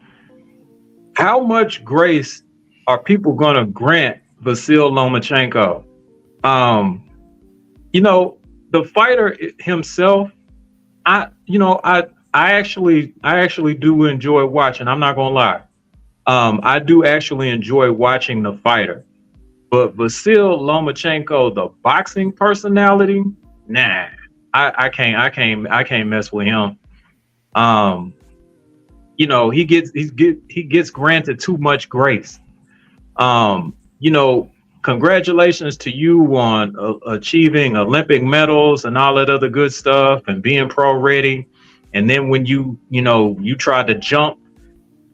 how much grace are people going to grant Vasyl Lomachenko? The fighter himself, I actually do enjoy watching. I'm not gonna lie. I do actually enjoy watching the fighter, but Vasyl Lomachenko, the boxing personality, nah, I can't mess with him. He gets granted too much grace. Congratulations to you on achieving Olympic medals and all that other good stuff and being pro ready. And then when you tried to jump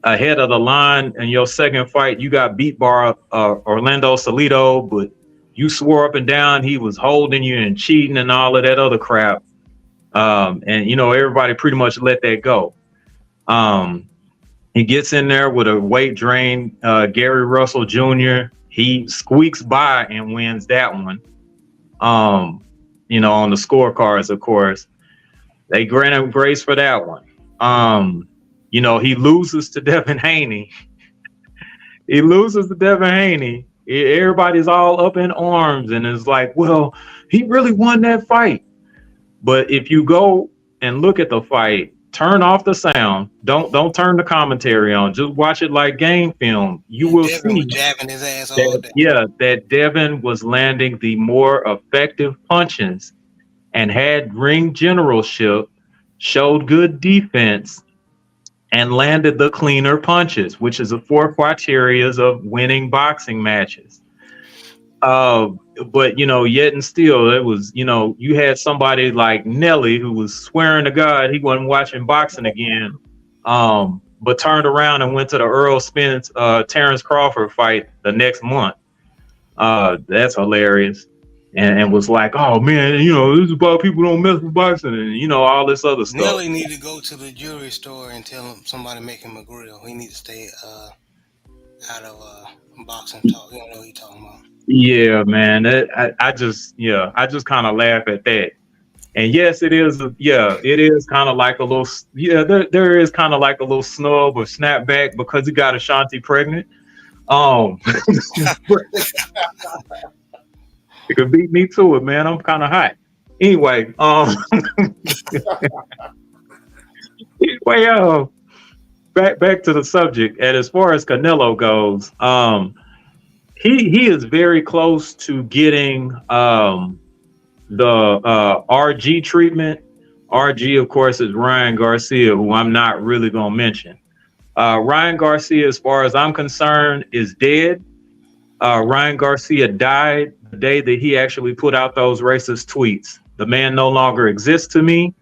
ahead of the line in your second fight, you got beat by Orlando Salido, but you swore up and down he was holding you and cheating and all of that other crap. And everybody pretty much let that go. He gets in there with a weight drain, Gary Russell Jr. He squeaks by and wins that one. On the scorecards, of course. They grant him grace for that one. He loses to Devin Haney. Everybody's all up in arms and is like, well, he really won that fight. But if you go and look at the fight, turn off the sound, don't turn the commentary on, just watch it like game film. You will Devin see was jabbing his ass all day. that Devin was landing the more effective punches and had ring generalship, showed good defense, and landed the cleaner punches, which is the 4 criteria of winning boxing matches. But yet and still, it was, you had somebody like Nelly who was swearing to God he wasn't watching boxing again, but turned around and went to the Earl Spence Terrence Crawford fight the next month. That's hilarious. And was like, oh man, this is about people don't mess with boxing and all this other stuff. Nelly need to go to the jewelry store and tell him somebody make him a grill. He need to stay out of boxing talk. You know what he talking about. Yeah, man. I just kind of laugh at that. And yes, it is kind of like a little, there is kind of like a little snub or snapback because he got Ashanti pregnant. It could beat me to it, man. I'm kind of hot. Anyway, back to the subject. And as far as Canelo goes, he is very close to getting the RG treatment. RG, of course, is Ryan Garcia, who I'm not really gonna mention. Ryan Garcia, as far as I'm concerned, is dead. Ryan Garcia died the day that he actually put out those racist tweets. The man no longer exists to me.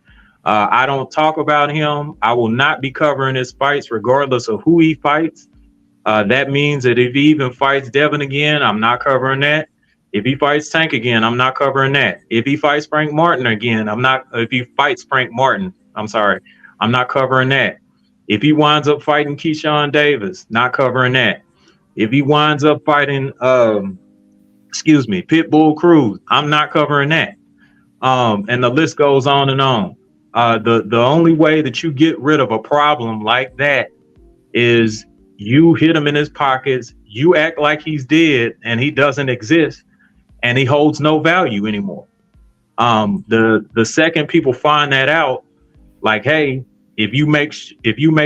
I don't talk about him. I will not be covering his fights, regardless of who he fights. That means that if he even fights Devin again, I'm not covering that. If he fights Tank again, I'm not covering that. If he fights Frank Martin again, if he fights Frank Martin, I'm sorry, I'm not covering that. If he winds up fighting Keyshawn Davis, not covering that. If he winds up fighting, Pitbull Cruz, I'm not covering that. And the list goes on and on. The only way that you get rid of a problem like that is you hit him in his pockets, you act like he's dead and he doesn't exist and he holds no value anymore. The second people find that out, like, hey, if you make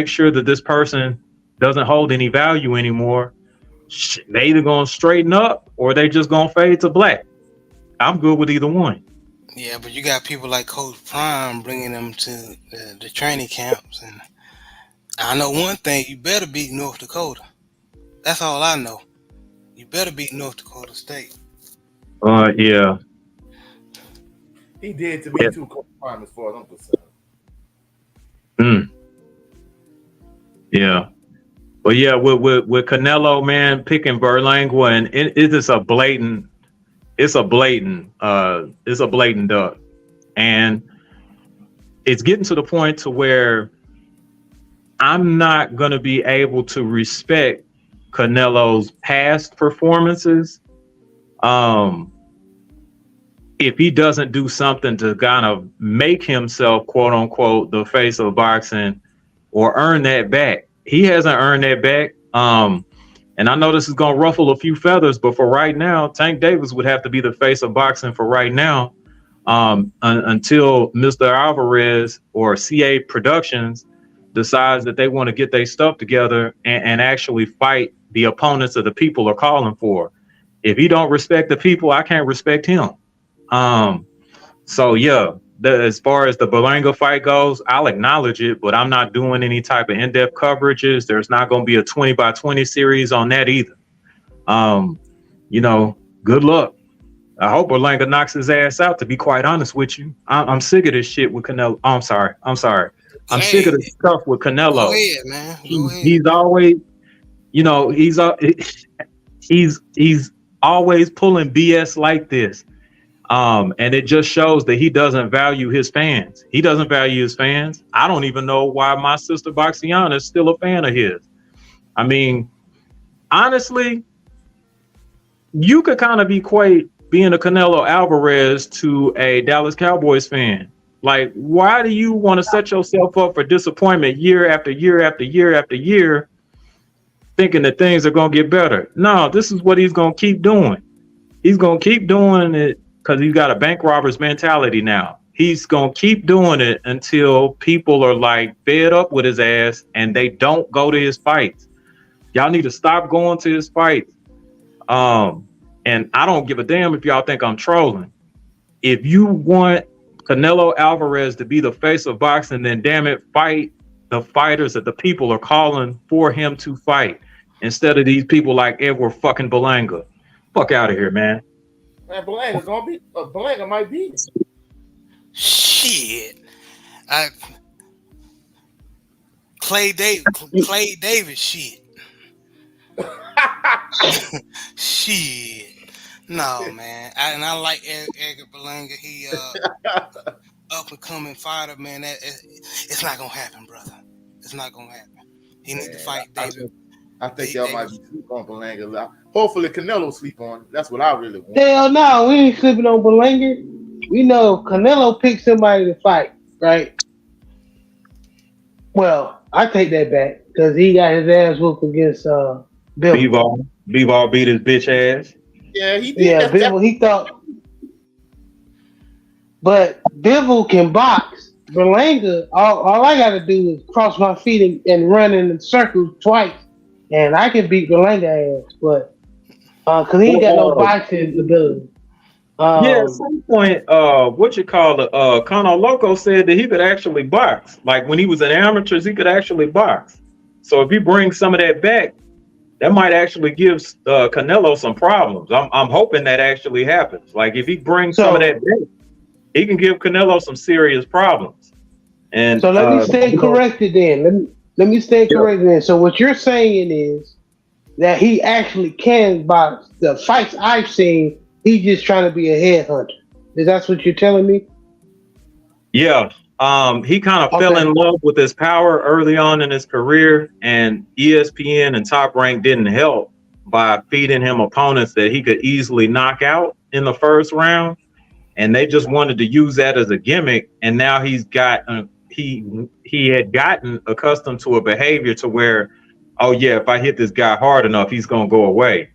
sure that this person doesn't hold any value anymore, they either gonna straighten up or they just gonna fade to black. I'm good with either one. Yeah, but you got people like Coach Prime bringing them to the training camps, and I know one thing: you better beat North Dakota. That's all I know. You better beat North Dakota State. Yeah. He did to me too, Coach Prime, as far as I'm concerned. Yeah. But yeah, with Canelo, man, picking Berlanga, and it is a blatant duck. And it's getting to the point to where I'm not going to be able to respect Canelo's past performances if he doesn't do something to kind of make himself, quote unquote, the face of boxing or earn that back. He hasn't earned that back. And I know this is going to ruffle a few feathers, but for right now, Tank Davis would have to be the face of boxing for right now until Mr. Alvarez or CA Productions decides that they want to get their stuff together and actually fight the opponents that the people are calling for. If he don't respect the people, I can't respect him. So yeah, as far as the Berlanga fight goes, I'll acknowledge it, but I'm not doing any type of in-depth coverages. There's not going to be a 20x20 series on that either. Good luck. I hope Berlanga knocks his ass out, to be quite honest with you. I'm sick of this shit with Canelo. I'm sorry. I'm sick of this stuff with Canelo. Go ahead, man. Go ahead. He's always, he's always pulling BS like this. And it just shows that he doesn't value his fans. He doesn't value his fans. I don't even know why my sister Boxiana is still a fan of his. I mean, honestly, you could kind of equate being a Canelo Alvarez to a Dallas Cowboys fan. Like, why do you want to set yourself up for disappointment year after year after year after year, thinking that things are going to get better? No, this is what he's going to keep doing. He's going to keep doing it because he's got a bank robber's mentality now. He's going to keep doing it until people are like fed up with his ass and they don't go to his fights. Y'all need to stop going to his fights. And I don't give a damn if y'all think I'm trolling. If you want Canelo Alvarez to be the face of boxing, then damn it, fight the fighters that the people are calling for him to fight instead of these people like Edward fucking Berlanga. Fuck out of here, man. Man, Berlanga might be. Shit. Clay Davis shit. Shit. No, man. I like Edgar Berlanga. He up and coming fighter, man. It's not gonna happen, brother. It's not gonna happen. He needs to fight David. I think y'all might be sleep on Berlanga. Hopefully Canelo sleep on it. That's what I really want. Hell no, we ain't sleeping on Berlanga. We know Canelo picked somebody to fight, right? Well, I take that back because he got his ass whooped against Bivol. Bivol beat his bitch ass. Yeah, he did. Yeah, Bivol, he thought. But Bivol can box. Berlanga, all I got to do is cross my feet and run in the circle twice, and I can beat Berlanga ass. But Cause he ain't got no Well, boxing ability. yeah, at some point, what you call it, Conor Loco said that he could actually box. Like when he was in amateurs, he could actually box. So if he brings some of that back, that might actually give Canelo some problems. I'm hoping that actually happens. Like if he brings some of that So back, he can give Canelo some serious problems. And so let me stay you know, corrected then. Let me stay yeah, corrected then. So what you're saying is that he actually can box. The fights I've seen, he's just trying to be a headhunter. Is that what you're telling me? yeah. He kind of fell Okay. in love with his power early on in his career, and ESPN and Top Rank didn't help by feeding him opponents that he could easily knock out in the first round, and they just wanted to use that as a gimmick. And now he had gotten accustomed to a behavior to where, oh yeah, if I hit this guy hard enough, he's gonna go away.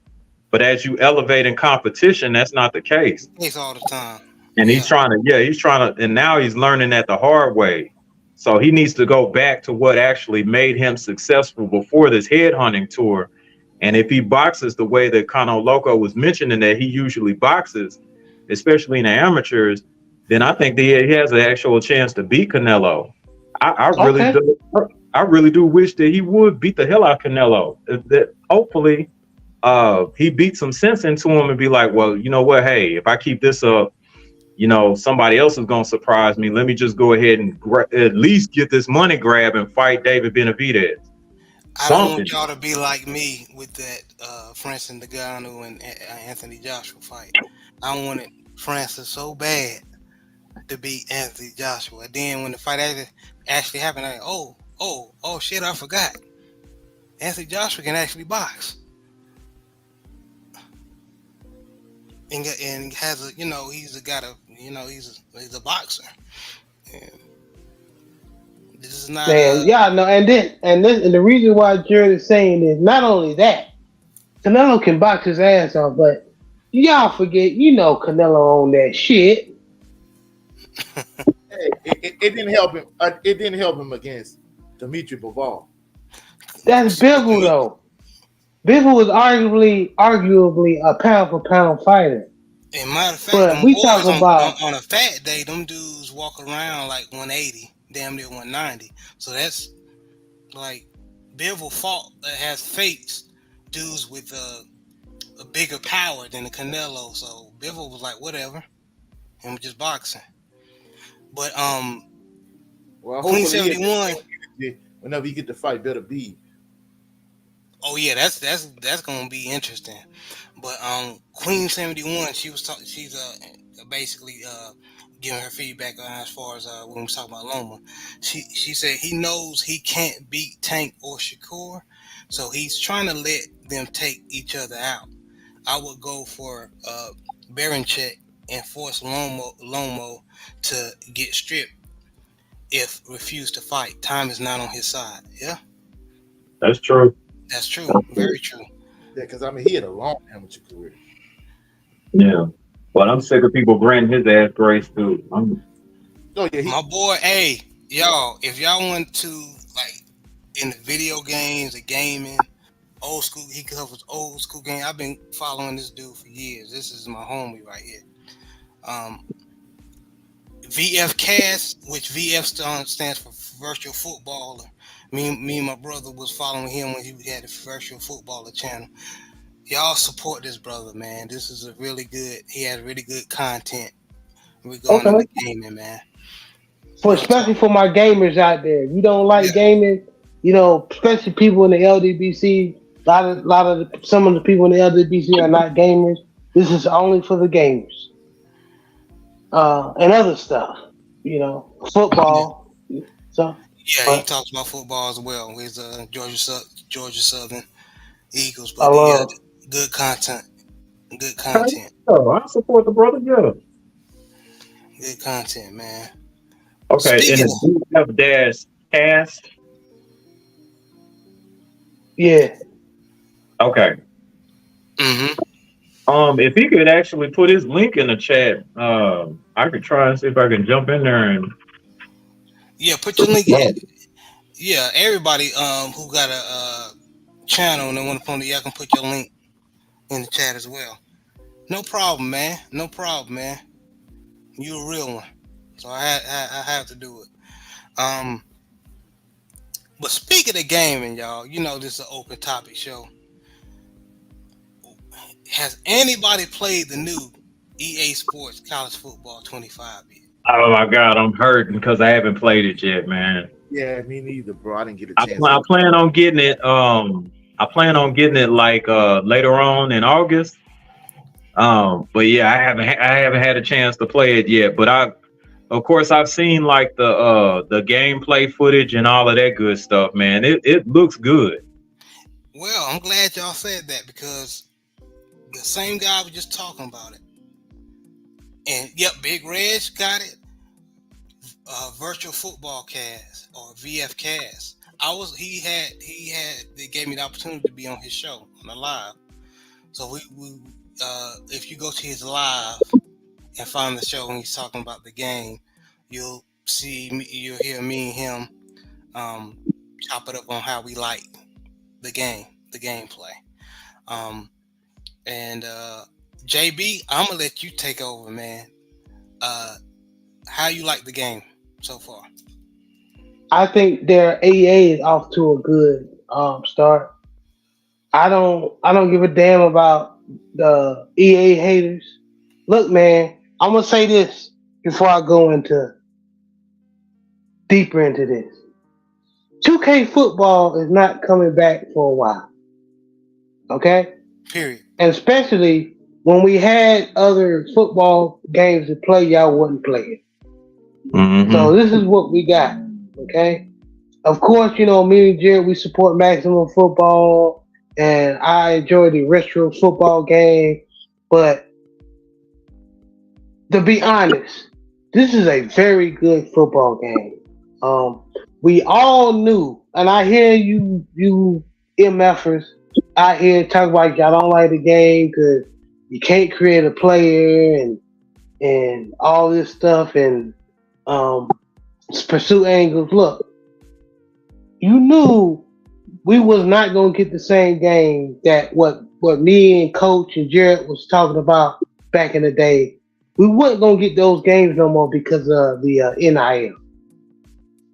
But as you elevate in competition, that's not the case. It's all the time. And Yeah. he's trying to, and now he's learning that the hard way. So he needs to go back to what actually made him successful before this headhunting tour. And if he boxes the way that Conor Loco was mentioning that he usually boxes, especially in the amateurs, then I think that he has an actual chance to beat Canelo. I really Okay. do. I really do wish that he would beat the hell out of Canelo. That hopefully he beat some sense into him and be like, well, you know what? Hey, if I keep this up, somebody else is going to surprise me. Let me just go ahead and at least get this money grab and fight David Benavidez. I don't Something. want y'all to be like me with that Francis Ngannou and Anthony Joshua fight. I wanted Francis so bad to beat Anthony Joshua. Then when the fight actually happened, I oh shit, I forgot. Anthony Joshua can actually box. And has a he's a boxer. And this is not Man, yeah, no, and the reason why Jared is saying is not only that, Canelo can box his ass off, but y'all forget, Canelo on that shit. Hey, it didn't help him. It didn't help him against Dimitri Bivol. That's Bivol though. Bivol was arguably a pound for pound fighter. And matter of fact, But them we boys talking about on a fat day, them dudes walk around like 180, damn near 190. So that's like Bivol fought has faced dudes with a bigger power than the Canelo. So Bivol was like whatever, and was just boxing. But Well, Queen hopefully, 71. whenever you get to fight, better be. Oh yeah, that's gonna be interesting. But Queen 71, she's basically giving her feedback as far as when we talk about Loma. She said he knows he can't beat Tank or Shakur, so he's trying to let them take each other out. I would go for Baranchek and force Lomo to get stripped if refused to fight. Time is not on his side. Yeah, That's true. that's true. Very true. Yeah, because he had a long amateur career. Yeah. But I'm sick of people granting his ass grace too. Oh yeah, My boy, hey, y'all, if y'all want to like in the video games, the gaming, old school, he covers old school game. I've been following this dude for years. This is my homie right here. Um, VF Cast, which VF stands for Virtual Footballer. Me and my brother was following him when he had a Virtual Footballer channel. Y'all support this brother, man. This is a really good. He has really good content regarding okay. the gaming, man. Real Especially talk. for my gamers out there. If you don't Yeah. like gaming, especially people in the LDBC, some of the people in the LDBC are not gamers. This is only for the gamers. And other stuff, Yeah. football. So, Yeah, he but talks about football as well. With Georgia Southern Eagles, I but yeah, love. good content, good Okay. content, So I support the brother. Yeah. good content, man. Okay. And Speaking the DF dash cast. Yeah, Okay. of, If he could actually put his link in the chat, I could try and see if I can jump in there and. yeah, put your link in. Yeah, everybody who got a channel and they want to promote, y'all can put your link in the chat as well. No problem, man. No problem, man. You a real one. So I have to do it. Um, but speaking of gaming, y'all, you know this is an open topic show. Has anybody played the new EA Sports College Football 25 yet? Oh my God, I'm hurting because I haven't played it yet, man. Yeah, me neither, bro. I didn't get a I, chance. I plan on getting it. I plan on getting it like later on in August. But yeah, I haven't had a chance to play it yet. But of course, I've seen like the gameplay footage and all of that good stuff, man. It looks good. Well, I'm glad y'all said that because the same guy was just talking about it. And yep, Big Reg got it. Virtual Football Cast or VF Cast. They gave me the opportunity to be on his show on the live. So if you go to his live and find the show when he's talking about the game, you'll hear me and him chop it up on how we like the gameplay. And JB, I'm gonna let you take over, man. How you like the game so far? I think their EA is off to a good start. I don't give a damn about the EA haters. Look, man, I'm gonna say this before I go deeper into this. 2K football is not coming back for a while. Okay? Period. And especially when we had other football games to play, y'all wouldn't play it. Mm-hmm. So this is what we got. Okay? Of course, you know, me and Jared, we support Maximum Football, and I enjoy the retro football game. But to be honest, this is a very good football game. We all knew, and I hear you MFers out here talk about y'all don't like the game because you can't create a player and all this stuff and pursue angles. Look, you knew we was not gonna get the same game that what me and Coach and Jared was talking about back in the day. We wasn't gonna get those games no more because of the NIL.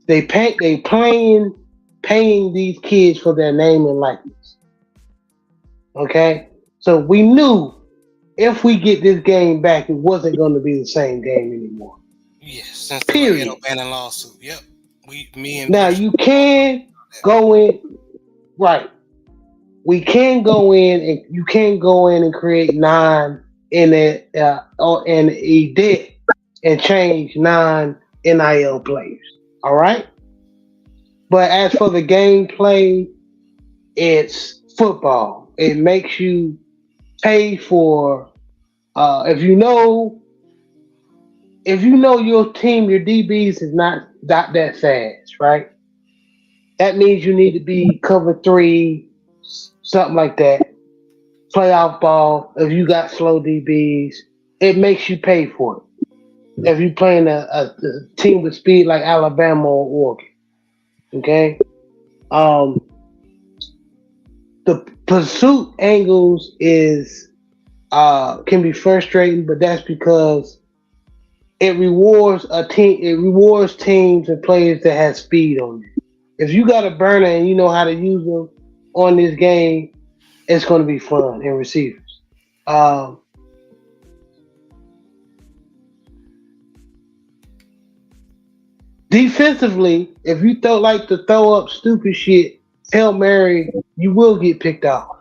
They paying these kids for their name and likeness. Okay, so we knew if we get this game back, it wasn't going to be the same game anymore. Yes, since Period. the O'Bannon lawsuit. Yep, Now you can go in, right? We can go in and you can go in and create 9 in it and edit and change 9 NIL players. All right. But as for the gameplay, it's football. It makes you pay for if you know your team, your DBs is not that fast, right? That means you need to be cover 3, something like that. Playoff ball. If you got slow DBs, it makes you pay for it. If you're playing a team with speed like Alabama or Oregon, okay. The pursuit angles is can be frustrating, but that's because it rewards a team. It rewards teams and players that have speed on it. If you got a burner and you know how to use them on this game, it's going to be fun and receivers. Defensively, if you like to throw up stupid shit, Hail Mary, you will get picked off.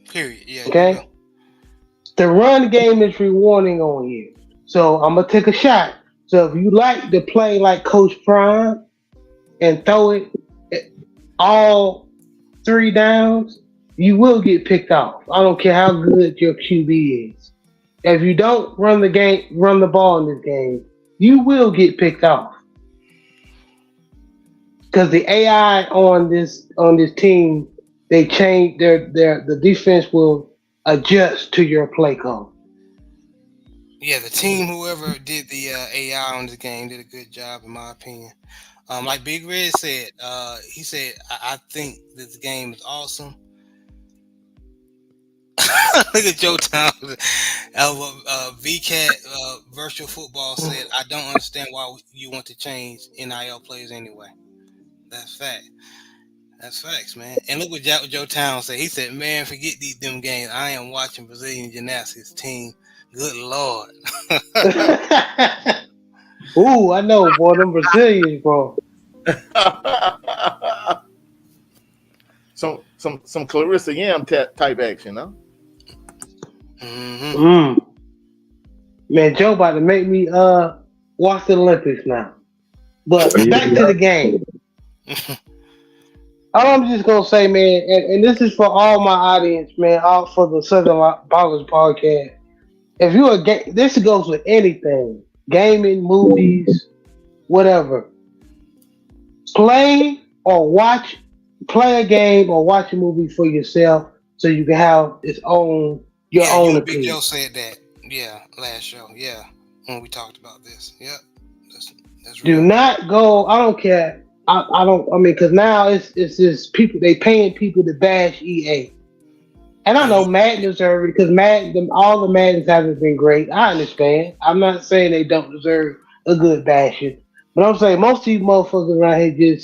Period. Yeah. Okay. The run game is rewarding on you. So I'm gonna take a shot. So if you like to play like Coach Prime and throw it all 3 downs, you will get picked off. I don't care how good your QB is. If you don't run the ball in this game, you will get picked off. Because the AI on this team, they change the defense will adjust to your play call. Yeah, the team, whoever did the AI on this game, did a good job, in my opinion. Like Big Red said, he said, I think this game is awesome. Look at Joe Townsend. VCAT Virtual Football said, "I don't understand why you want to change NIL players anyway." That's fact. That's facts, man. And look what Joe Townsend said. He said, "Man, forget them games. I am watching Brazilian gymnastics team. Good Lord." Ooh, I know, boy, them Brazilians, bro. some Clarissa Yam type action, huh? Mm-hmm. Man, Joe about to make me watch the Olympics now. But back to the game. All I'm just gonna say, man, and this is for all my audience, man, all for the Southern Ballers podcast. If you this goes with anything, gaming, movies, whatever. Play a game or watch a movie for yourself, so you can have your own Big opinion. Joe said that, last show, when we talked about this, that's real. Do not go. I don't care. I don't. I mean, because now it's just people. They paying people to bash EA, and I know Madden deserves it because all the Maddens haven't been great. I understand. I'm not saying they don't deserve a good bashing, but I'm saying most of these motherfuckers around here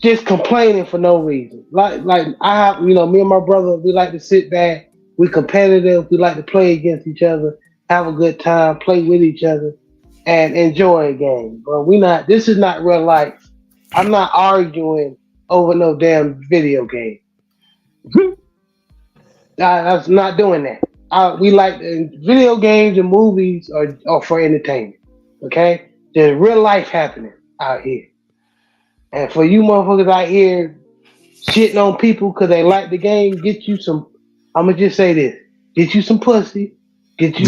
just complaining for no reason. Like I have, me and my brother, we like to sit back. We competitive. We like to play against each other, have a good time, play with each other, and enjoy a game. But this is not real life. I'm not arguing over no damn video game. That's not doing that. We like video games and movies are for entertainment. Okay, there's real life happening out here, and for you motherfuckers out here shitting on people because they like the game, get you some. I'm gonna just say this: get you some pussy, get you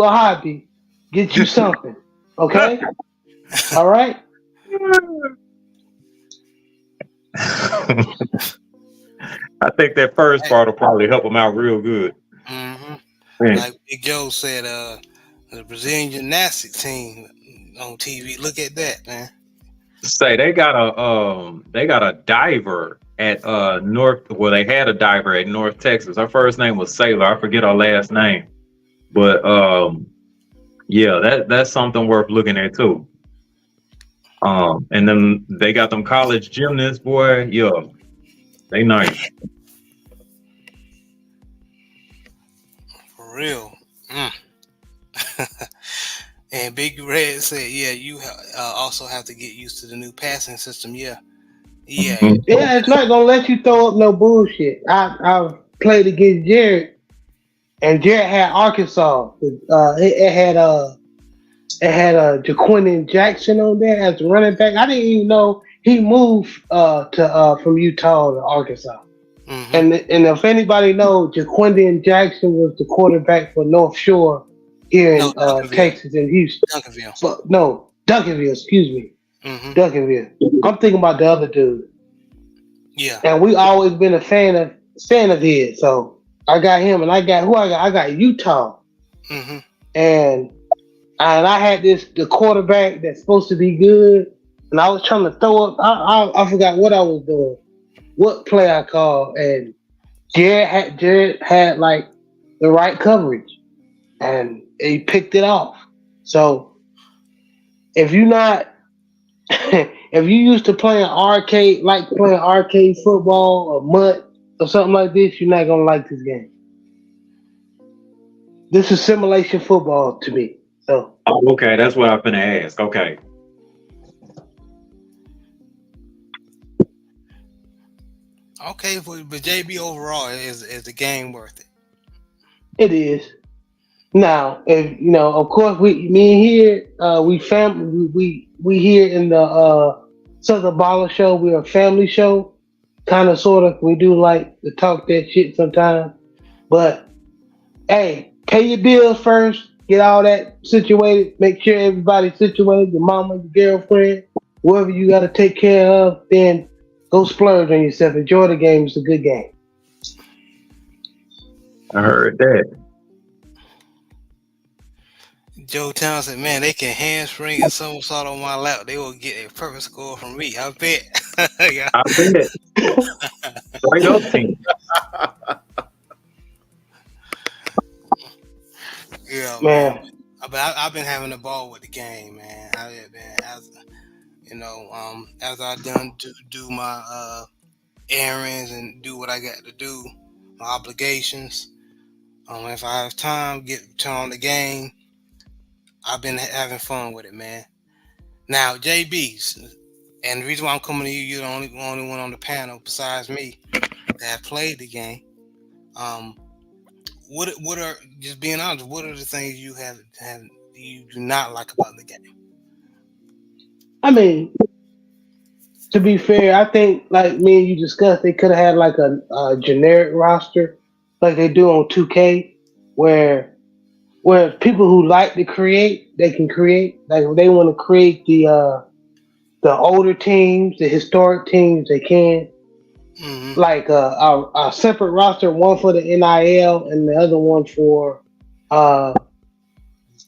a hobby, get you something. Okay, all right. I think that first part will probably help them out real good. Mm-hmm. Like Big Joe said, the Brazilian gymnastics team on TV. Look at that, man. Say they got a diver at North. Well, they had a diver at North Texas. Her first name was Sailor. I forget her last name, but that's something worth looking at too. And then they got them college gymnasts, boy. Yeah, they nice. For real. And Big Red said, you also have to get used to the new passing system. Yeah. It's not gonna let you throw up no bullshit. I played against Jared, and Jared had Arkansas. It had Jaquindon Jackson on there as the running back. I didn't even know he moved from Utah to Arkansas. Mm-hmm. And if anybody knows, Jaquindon Jackson was the quarterback for North Shore here in Texas and Houston. Duncanville. Excuse me. Mm-hmm. Duncanville. I'm thinking about the other dude. Yeah. And we always been a fan of his. So I got him, and I got Utah. Mm-hmm. And I had the quarterback that's supposed to be good, and I was trying to throw up. I forgot what I was doing, what play I called, and Jared had like the right coverage, and he picked it off. So if you used to playing arcade football or mud or something like this, you're not gonna like this game. This is simulation football to me. So okay, that's what I'm gonna ask. Okay. Okay, but JB overall is the game worth it? It is. Now, if of course, we here in the Southern Baller Show. We're a family show, kind of, sort of. We do like to talk that shit sometimes, but hey, pay your bills first. Get all that situated. Make sure everybody's situated. Your mama, your girlfriend, whoever you got to take care of. Then go splurge on yourself. Enjoy the game. It's a good game. I heard that. Joe Townsend, man, they can handspring and somersault on my lap. They will get a perfect score from me. I bet. I bet. Straight up team. Yeah, man. man. But I've been having a ball with the game, man. I have been, as as I done do my errands and do what I got to do, my obligations. If I have time, turn on the game. I've been having fun with it, man. Now, JB's, and the reason why I'm coming to you, you're the only one on the panel besides me that have played the game. Um, what are, just being honest? What are the things you have you do not like about the game? I mean, to be fair, I think like me and you discussed, they could have had like a generic roster, like they do on 2K, where people who like to create, they can create. Like if they want to create the older teams, the historic teams, they can. Hmm. Like a separate roster, one for the NIL and the other one for uh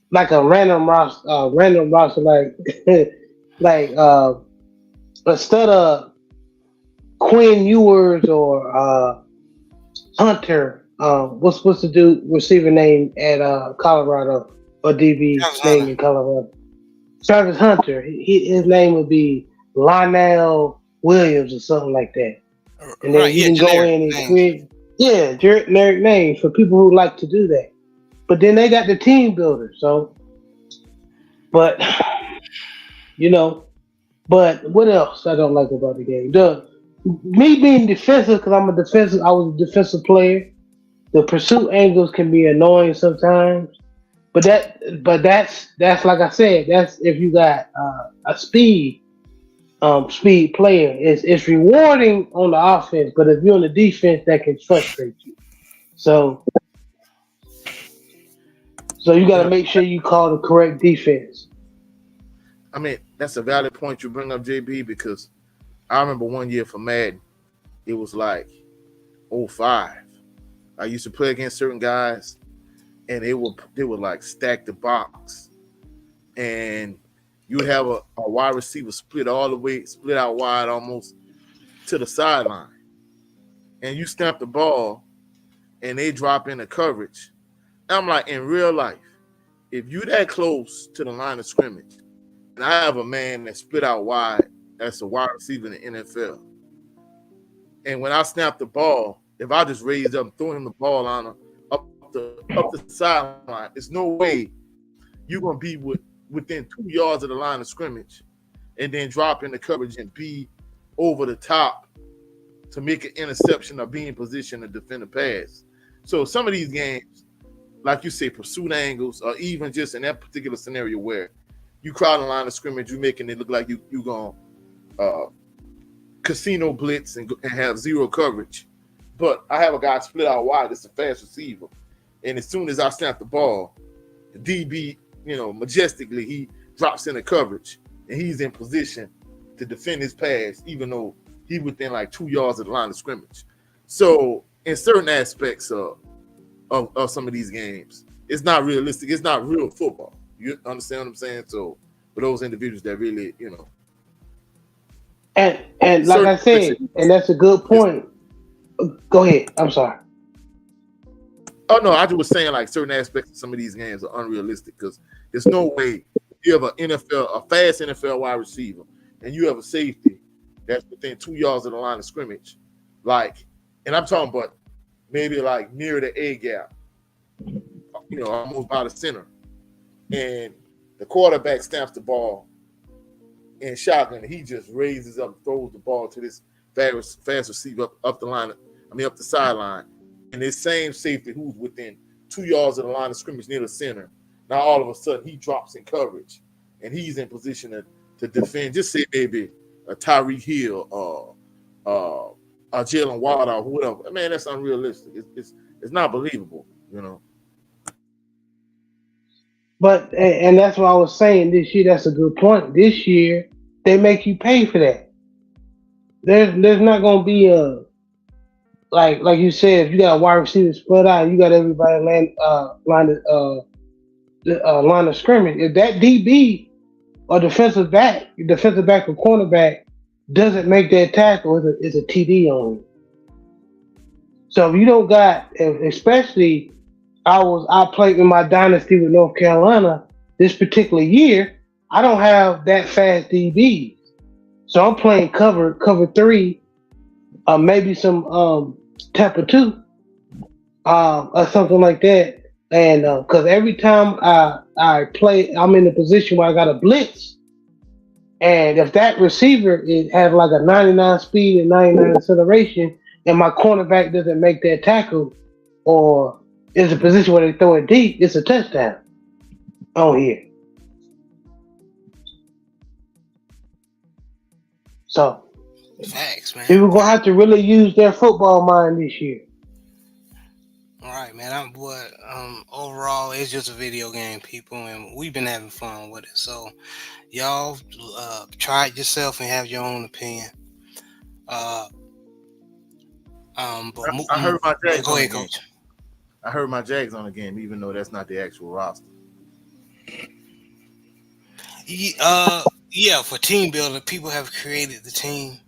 like a random roster, like like instead of Quinn Ewers or Hunter. What's the dude receiver name at Colorado or DB Travis name Hunter. in Colorado? Travis Hunter. His name would be Lionel Williams or something like that. And then Right, you yeah, can go generic in and names. create, yeah, generic names for people who like to do that. But then they got the team builder. So, but you know, but what else I don't like about the game? The me being defensive because I was a defensive player. The pursuit angles can be annoying sometimes, but that's like I said, that's if you got a speed player. It's rewarding on the offense, but if you're on the defense, that can frustrate you. So you got to Yeah, make sure you call the correct defense. I mean that's a valid point you bring up, JB, because I remember one year for Madden, it was like '05. I used to play against certain guys, and they would like stack the box, and you would have a wide receiver split out wide almost to the sideline, and you snap the ball, and they drop into coverage. I'm like, in real life, if you that close to the line of scrimmage, and I have a man that split out wide, that's a wide receiver in the NFL, and when I snap the ball, if I just raise up, throw him the ball on him, up the sideline, there's no way you're gonna be within 2 yards of the line of scrimmage, and then drop into coverage and be over the top to make an interception or be in position to defend a pass. So some of these games, like you say, pursuit angles, or even just in that particular scenario where you crowd the line of scrimmage, you making it look like you going uh, casino blitz and have zero coverage. But I have a guy split out wide. It's a fast receiver, and as soon as I snap the ball, the DB, majestically he drops into coverage, and he's in position to defend his pass, even though he within like 2 yards of the line of scrimmage. So in certain aspects of some of these games, it's not realistic. It's not real football. You understand what I'm saying? So for those individuals that really, And like certain I said, and that's a good point. Go ahead. I'm sorry. oh no, I just was saying like certain aspects of some of these games are unrealistic because there's no way you have a fast NFL wide receiver, and you have a safety that's within 2 yards of the line of scrimmage, like, and I'm talking about maybe like near the A gap, almost by the center, and the quarterback snaps the ball in shotgun, and he just raises up, throws the ball to this fast receiver up the sideline. And this same safety who's within 2 yards of the line of scrimmage near the center, now all of a sudden he drops in coverage, and he's in position to defend. Just say maybe a Tyreek Hill or a Jalen Waddle or whatever. Man, that's unrealistic. It's not believable. But and that's what I was saying this year. That's a good point. This year they make you pay for that. There's not gonna be a like you said. If you got a wide receiver split out, you got everybody line of scrimmage. If that DB or defensive back or cornerback doesn't make that tackle, it's a TD on you. So if you don't got, especially I played in my dynasty with North Carolina this particular year. I don't have that fast DBs, so I'm playing cover three, maybe some temper two, or something like that. And because every time I play, I'm in a position where I got a blitz, and if that receiver has like a 99 speed and 99 acceleration, and my cornerback doesn't make that tackle, or is a position where they throw it deep, it's a touchdown on here. So Facts, man. people gonna have to really use their football mind this year. All right, man. Overall, it's just a video game, people, and we've been having fun with it. So, y'all try it yourself and have your own opinion. But I heard my Jags go on ahead, the game. Coach. I heard my Jags on the game, even though that's not the actual roster. Yeah, for team building, people have created the team,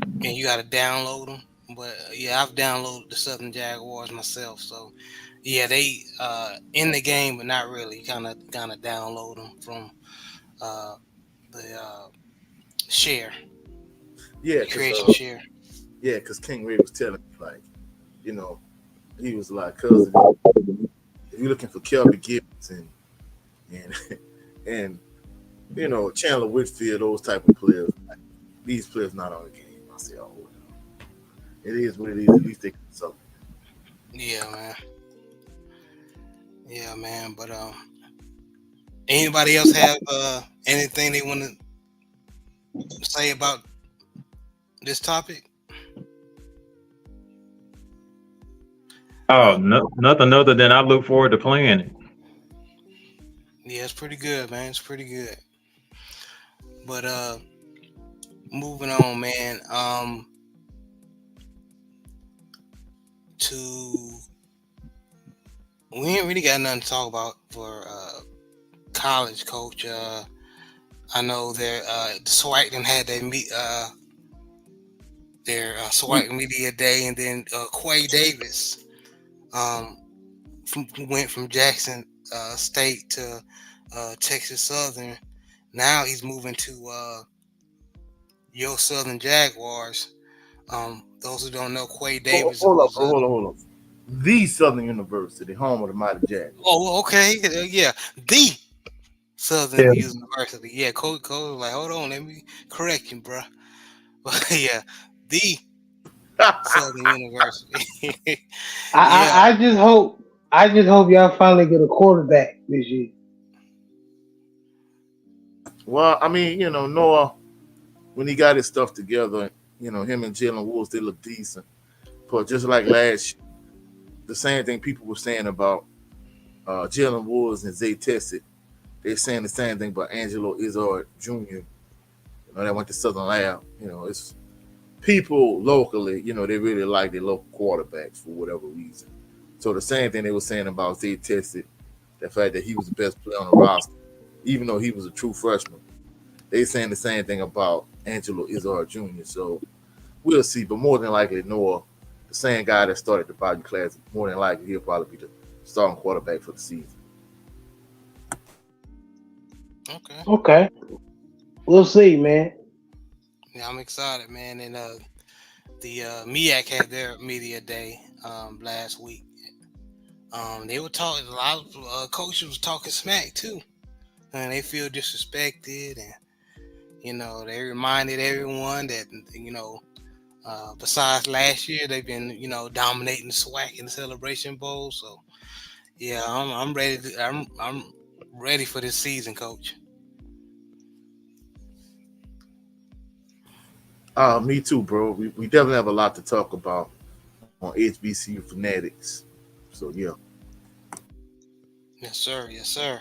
and you got to download them. But yeah, I've downloaded the Southern Jaguars myself, so yeah, they in the game, but not really. You kind of download them from the share, Yeah, creation share. Yeah, because King Ray was telling me, like, you know, he was like, cousin, if you're looking for Kelby Gibbons and you know, Chandler Whitfield, those type of players, like, these players not on the game. I say, oh, it is what it is. At least they can something. Yeah, man. But anybody else have anything they want to say about this topic? Oh, nothing other than I look forward to playing it. Yeah, it's pretty good, man. It's pretty good. But moving on, man. We ain't really got nothing to talk about for college, Coach. I know the SWAC had their SWAC media day, and then Quay Davis went from Jackson State to Texas Southern. Now he's moving to your Southern Jaguars. Those who don't know, Quay Davis. Hold on. The Southern University, home of the Mighty Jaguars. Oh, okay. Yeah, the Southern University. Yeah, Coach was like, hold on, let me correct you, bro. But yeah, the Southern University. I just hope y'all finally get a quarterback this year. Well, I mean, you know, Noah, when he got his stuff together, you know, him and Jalen Woods, they look decent. But just like last year, the same thing people were saying about Jalen Woods and Zay Tessett, they're saying the same thing about Angelo Izzard Jr., you know, that went to Southern Lab. You know, it's people locally, you know, they really like their local quarterbacks for whatever reason. So the same thing they were saying about Zay Tessett, the fact that he was the best player on the roster, even though he was a true freshman. They saying the same thing about Angelo Izzard Jr. So we'll see. But more than likely, Noah, the same guy that started the Bobby class, more than likely he'll probably be the starting quarterback for the season. Okay. We'll see, man. Yeah, I'm excited, man. And the MEAC had their media day last week. They were talking. A lot of coaches was talking smack too, and they feel disrespected, and you know they reminded everyone that you know besides last year they've been dominating the SWAC in the Celebration Bowl. So yeah, I'm ready. I'm ready for this season, Coach. Me too, bro. We definitely have a lot to talk about on HBCU Fanatics. So yeah. Yes, sir. Yes, sir.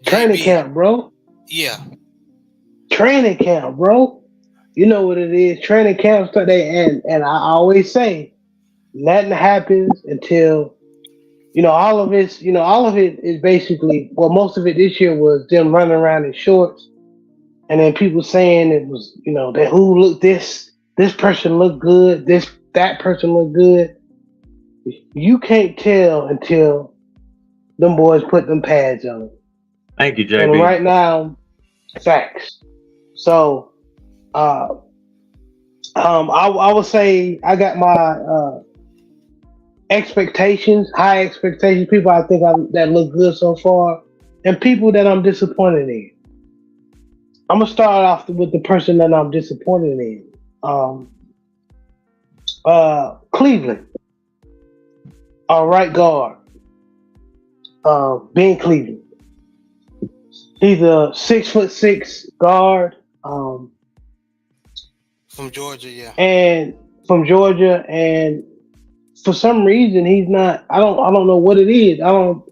Training camp, bro. Yeah. Training camp, bro. You know what it is. Training camp today, and I always say, nothing happens until all of it is basically, well, most of it this year was them running around in shorts, and then people saying it was, that who looked this this person look good, that person look good. You can't tell until them boys put them pads on. Thank you, And JB. right now, facts. So, I would say I got my expectations, high expectations. People I think that look good so far, and people that I'm disappointed in. I'm gonna start off with the person that I'm disappointed in. Cleveland, our right guard, Ben Cleveland. He's a 6'6" guard, From Georgia, yeah. and from Georgia, and for some reason he's not. I don't know what it is. I don't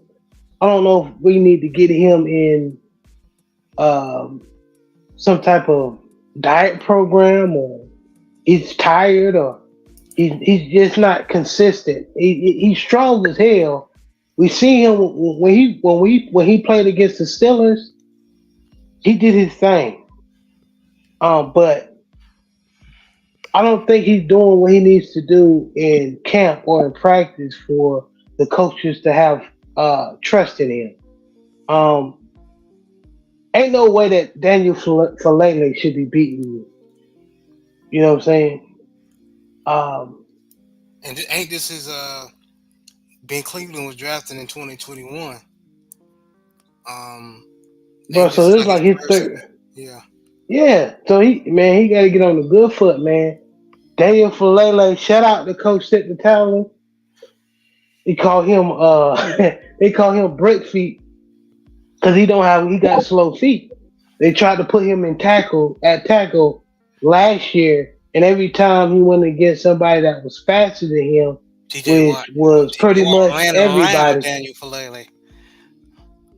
know if we need to get him in some type of diet program, or he's tired, or he's just not consistent. He's strong as hell. We see him when he played against the Steelers. He did his thing, but I don't think he's doing what he needs to do in camp or in practice for the coaches to have trust in him. Ain't no way that Daniel Falele should be beating you. You know what I'm saying? And ain't this is Ben Cleveland was drafted in 2021. Bro, Ain't so this this is like his first third. season? Yeah. Yeah, so he got to get on the good foot, man. Daniel Falele, shout out to Coach Set the Talent. He call him they call him brick feet because he got slow feet. They tried to put him in tackle last year, and every time he went against somebody that was faster than him, which was pretty much everybody. Daniel Falele.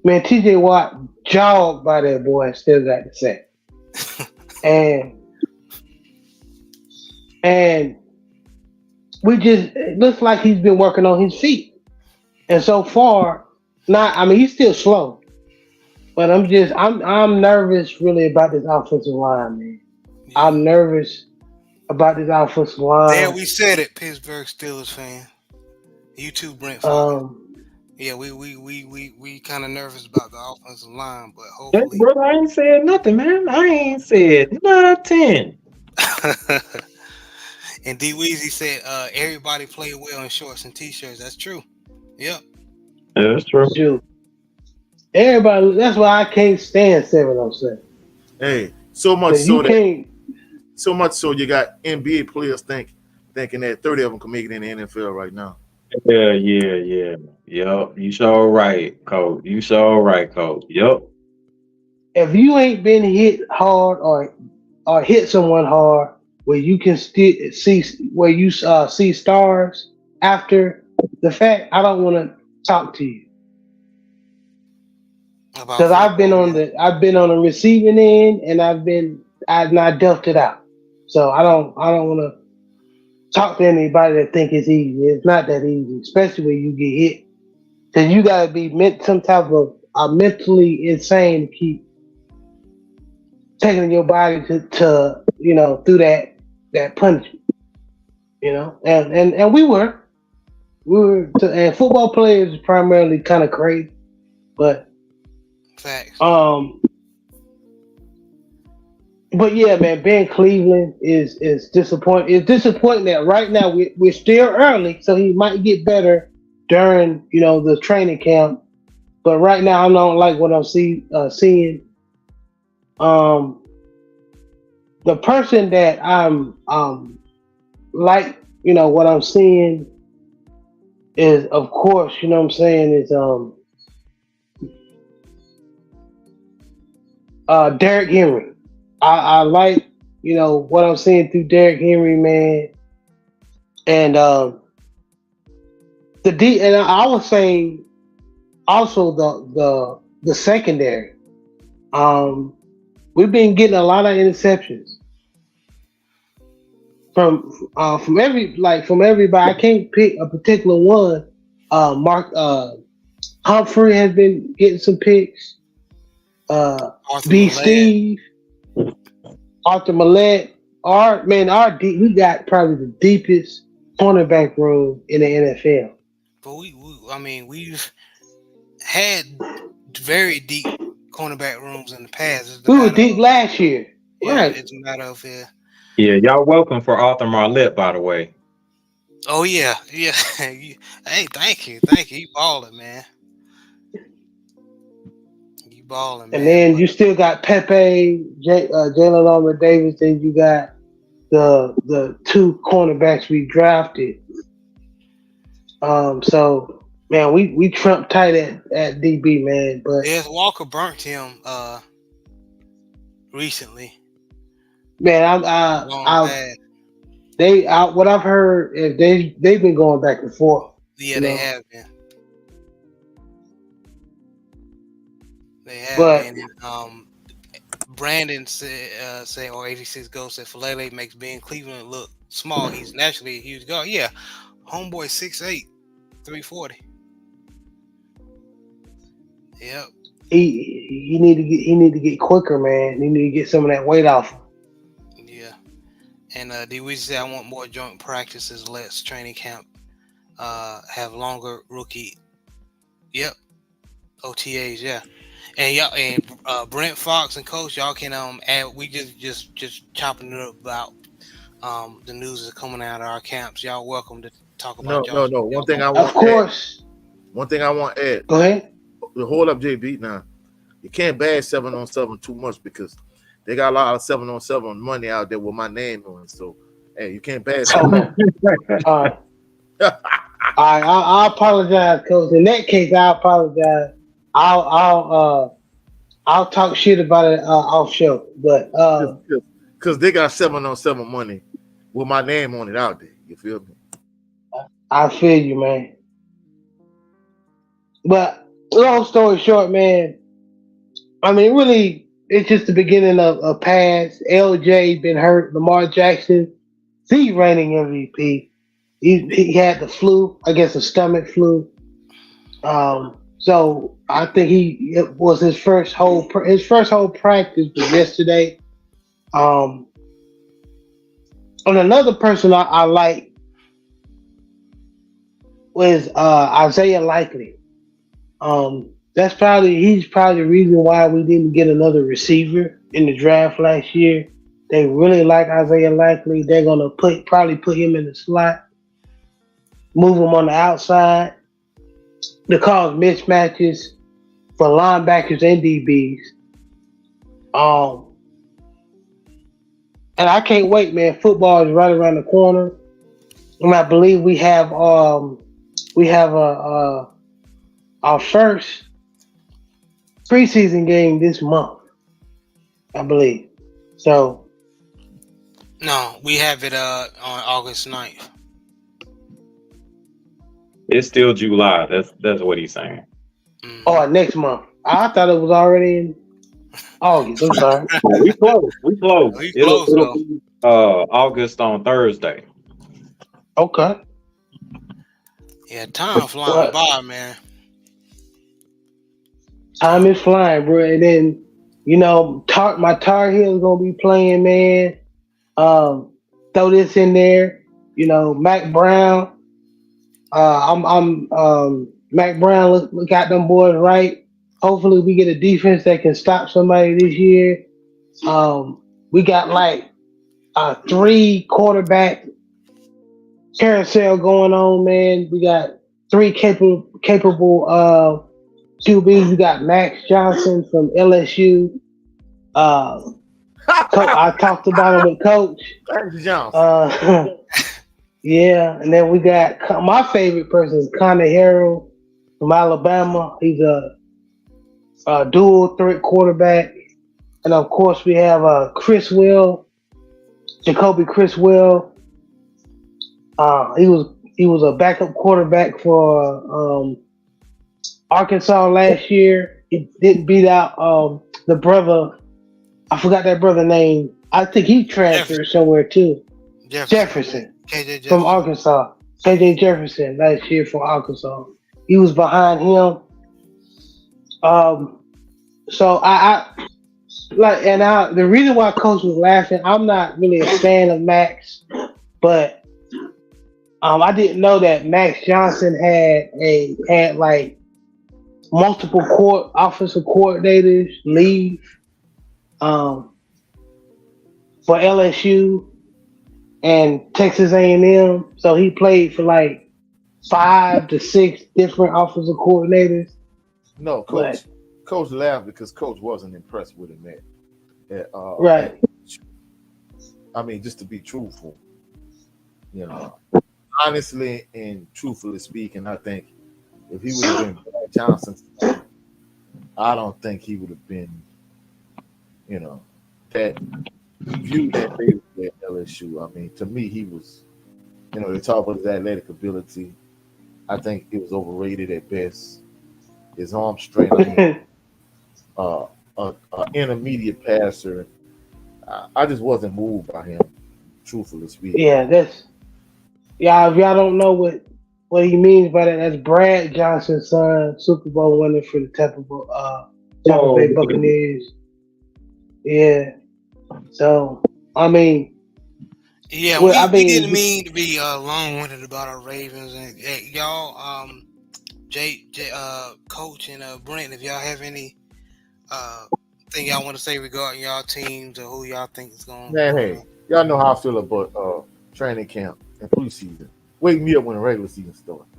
Man, TJ Watt jogged by that boy, I still got to say. And we just, it looks like he's been working on his feet. And so far, he's still slow. But I'm nervous really about this offensive line, man. Yeah. I'm nervous about this offensive line. There we said it, Pittsburgh Steelers fan. You too, Brent. Yeah, we kind of nervous about the offensive line, but hopefully. Hey, brother, I ain't said nothing, man. I ain't said nothing. And D Weezy said everybody played well in shorts and t-shirts. That's true. Yep. Yeah, that's true. Everybody, that's why I can't stand 707. Hey, so much so you got NBA players thinking that 30 of them can make it in the NFL right now. Yeah. Yep. You sure right, Coach. Yep. If you ain't been hit hard or hit someone hard where you can still see stars after the fact, I don't want to talk to you. Because I've been on the receiving end, and I've not dealt it out. So I don't want to talk to anybody that think it's easy. It's not that easy, especially when you get hit. Because you gotta be some type of mentally insane to keep taking your body to through that punishment. And we were and football players primarily kind of crazy, but facts. But yeah, man, Ben Cleveland is disappointing. It's disappointing that right now we're still early, so he might get better during the training camp. But right now, I don't like what I'm seeing. The person that I'm what I'm seeing is, of course, is Derrick Henry. I like, what I'm seeing through Derrick Henry, man. And and I would say also the secondary. We've been getting a lot of interceptions from everybody. I can't pick a particular one. Mark Humphrey has been getting some picks. B. Steve, Arthur Millette, we got probably the deepest cornerback room in the NFL. But I mean, we've had very deep cornerback rooms in the past. It's a We were matter deep of, last year, yeah, right? it's a matter of Yeah, y'all welcome for Arthur Marlette, by the way. oh yeah. Hey, thank you. You balling, man. You balling, man. And then you still got Pepe, Jalen Armour Davis. Then you got the two cornerbacks we drafted. So man, we trump tight at DB, man. But Yes, Walker burnt him recently. man, Long bad. what I've heard is they've been going back and forth. Yeah, you they know? have been. They have But- been. Brandon said, or 86 Ghost said, Falele makes Ben Cleveland look small. He's naturally a huge guy. Yeah, homeboy 6'8", 340. Yep. He need to get quicker, man. He need to get some of that weight off. Yeah. And D Weezy said, I want more joint practices, less training camp, have longer rookie. Yep. OTAs, yeah. And y'all and Brent Fox and Coach, y'all can add. We just chopping it up about the news that's coming out of our camps. Y'all welcome to talk about. No. One thing I want. Of course. One thing I want to add. Go ahead. Hold up, JB. Now, you can't bash 7-on-7 too much because they got a lot of 7-on-7 money out there with my name on it. So, hey, you can't bash. Okay. All right. I apologize, Coach. In that case, I apologize. I'll talk shit about it off show, but Because they got 7-on-7 money with my name on it out there. You feel me? I feel you, man. But long story short, man, I mean, really, it's just the beginning of a pass. LJ been hurt. Lamar Jackson, the reigning MVP. He had the flu, I guess a stomach flu. So I think it was his first whole practice was yesterday. And another person I like was Isaiah Likely. He's probably the reason why we didn't get another receiver in the draft last year. They really like Isaiah Likely. They're gonna probably put him in the slot, move him on the outside to cause mismatches for linebackers and DBs. And I can't wait, man. Football is right around the corner, and I believe we have our first preseason game this month, I believe. So No, we have it on August 9th. It's still July. That's what he's saying. next month. I thought it was already in August. I'm sorry. We close. We It'll close, be August on Thursday. Okay. Yeah, time flying by, man. Time is flying, bro. And then, my Tar Heels gonna be playing, man. Throw this in there. Mac Brown. Mac Brown got them boys right. Hopefully we get a defense that can stop somebody this year. We got like a 3 quarterback carousel going on, man. We got 3 capable QBs. We got Max Johnson from LSU. I talked about him with Coach. Max Johnson. Yeah, and then we got my favorite person is Connor Harrell from Alabama. He's a dual threat quarterback, and of course we have Jacoby Chris Will. He was a backup quarterback for Arkansas last year. He didn't beat out the brother. I forgot that brother name. I think he transferred somewhere too. Jefferson. KJ Jefferson. From Arkansas. KJ Jefferson last year from Arkansas. He was behind him. So like, and the reason why Coach was laughing, I'm not really a fan of Max, but I didn't know that Max Johnson had like multiple offensive coordinators leave um, for LSU and Texas A&M. So he played for like 5 to 6 different offensive coordinators. No, But Coach laughed because Coach wasn't impressed with him right. I mean, just to be truthful, you know, honestly and truthfully speaking, I think if he would have been Brad Johnson, I don't think he would have been, you know, that viewed that favorably at LSU. I mean, to me, he was, you know, they talk about his athletic ability. I think it was overrated at best. His arm strength, I mean, an intermediate passer. I just wasn't moved by him, truthfully speaking. Yeah, if y'all don't know what he means by that, that's Brad Johnson's son, Super Bowl winner for the Tampa Bay Buccaneers. Yeah. So I mean, Yeah, well, we didn't mean to be long-winded about our Ravens and y'all. Coach and Brent, if y'all have any thing y'all want to say regarding y'all teams or who y'all think is going. Man, hey, y'all know how I feel about training camp and preseason. Wake me up when the regular season starts.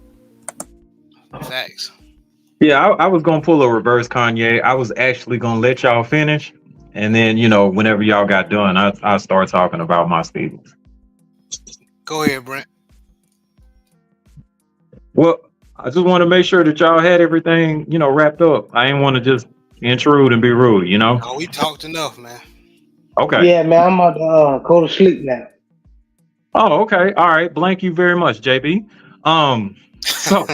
Facts. Yeah, I was gonna pull a reverse Kanye. I was actually gonna let y'all finish, and then whenever y'all got done, I start talking about my Steelers. Go ahead, Brent. Well, I just want to make sure that y'all had everything, wrapped up. I didn't want to just intrude and be rude, Oh, we talked enough, man. Okay. Yeah, man, I'm about to go to sleep now. Oh, okay. All right. Blank you very much, JB. So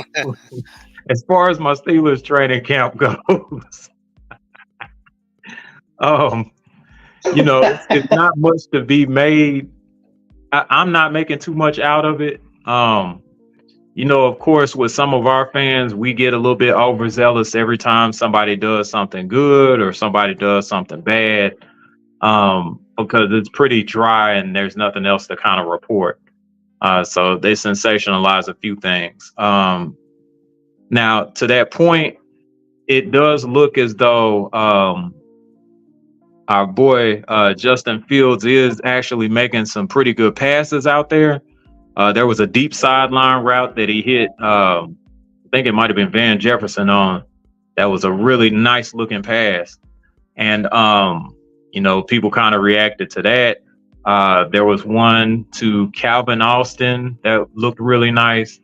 as far as my Steelers training camp goes, it's not much to be made. I'm not making too much out of it. Of course, with some of our fans, we get a little bit overzealous every time somebody does something good or somebody does something bad, because it's pretty dry and there's nothing else to kind of report. So they sensationalize a few things. Now, to that point, it does look as though our boy Justin Fields is actually making some pretty good passes out there. There was a deep sideline route that he hit. I think it might have been Van Jefferson on. That was a really nice looking pass. And, people kind of reacted to that. There was one to Calvin Austin that looked really nice.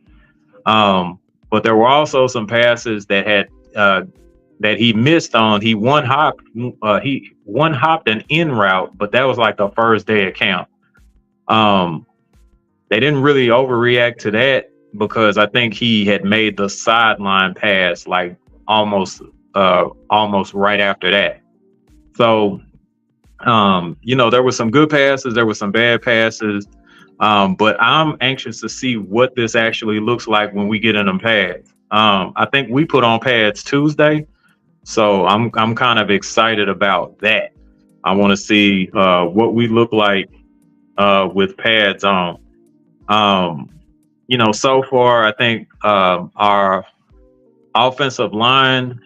But there were also some passes that he missed on. He one hopped an in route, but that was like the first day of camp. They didn't really overreact to that because I think he had made the sideline pass like almost right after that. So, there were some good passes, there were some bad passes, but I'm anxious to see what this actually looks like when we get in them pads. I think we put on pads Tuesday, so I'm kind of excited about that. I want to see what we look like with pads on. So far, I think our offensive line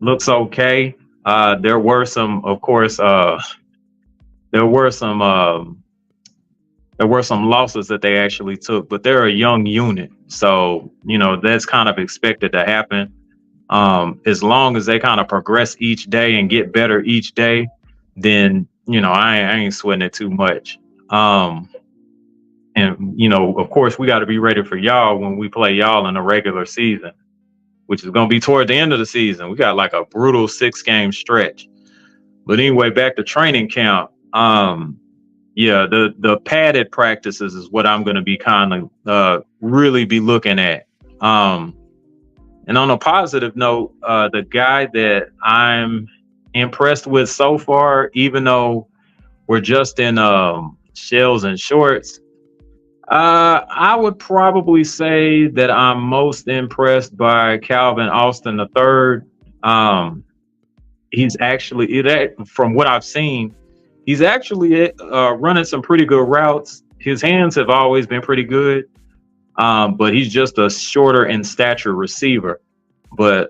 looks okay. There were some losses that they actually took, but they're a young unit. So, that's kind of expected to happen. As long as they kind of progress each day and get better each day, then, I ain't sweating it too much. And, of course, we got to be ready for y'all when we play y'all in the regular season, which is going to be toward the end of the season. We got like a brutal 6-game stretch. But anyway, back to training camp. The padded practices is what I'm going to be kind of really be looking at. And on a positive note, the guy that I'm impressed with so far, even though we're just in shells and shorts, I would probably say that I'm most impressed by Calvin Austin III. he's actually from what I've seen, he's actually running some pretty good routes. His hands have always been pretty good, but he's just a shorter in stature receiver. But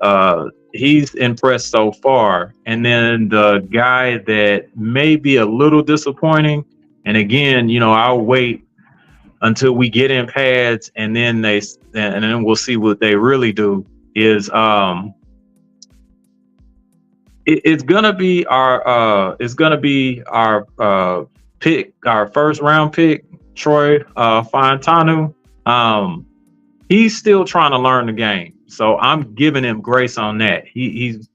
he's impressed so far. And then the guy that may be a little disappointing, and again, I'll wait until we get in pads, and then we'll see what they really do. Is it's gonna be our pick, our first round pick, Troy Fautanu. He's still trying to learn the game, so I'm giving him grace on that. He's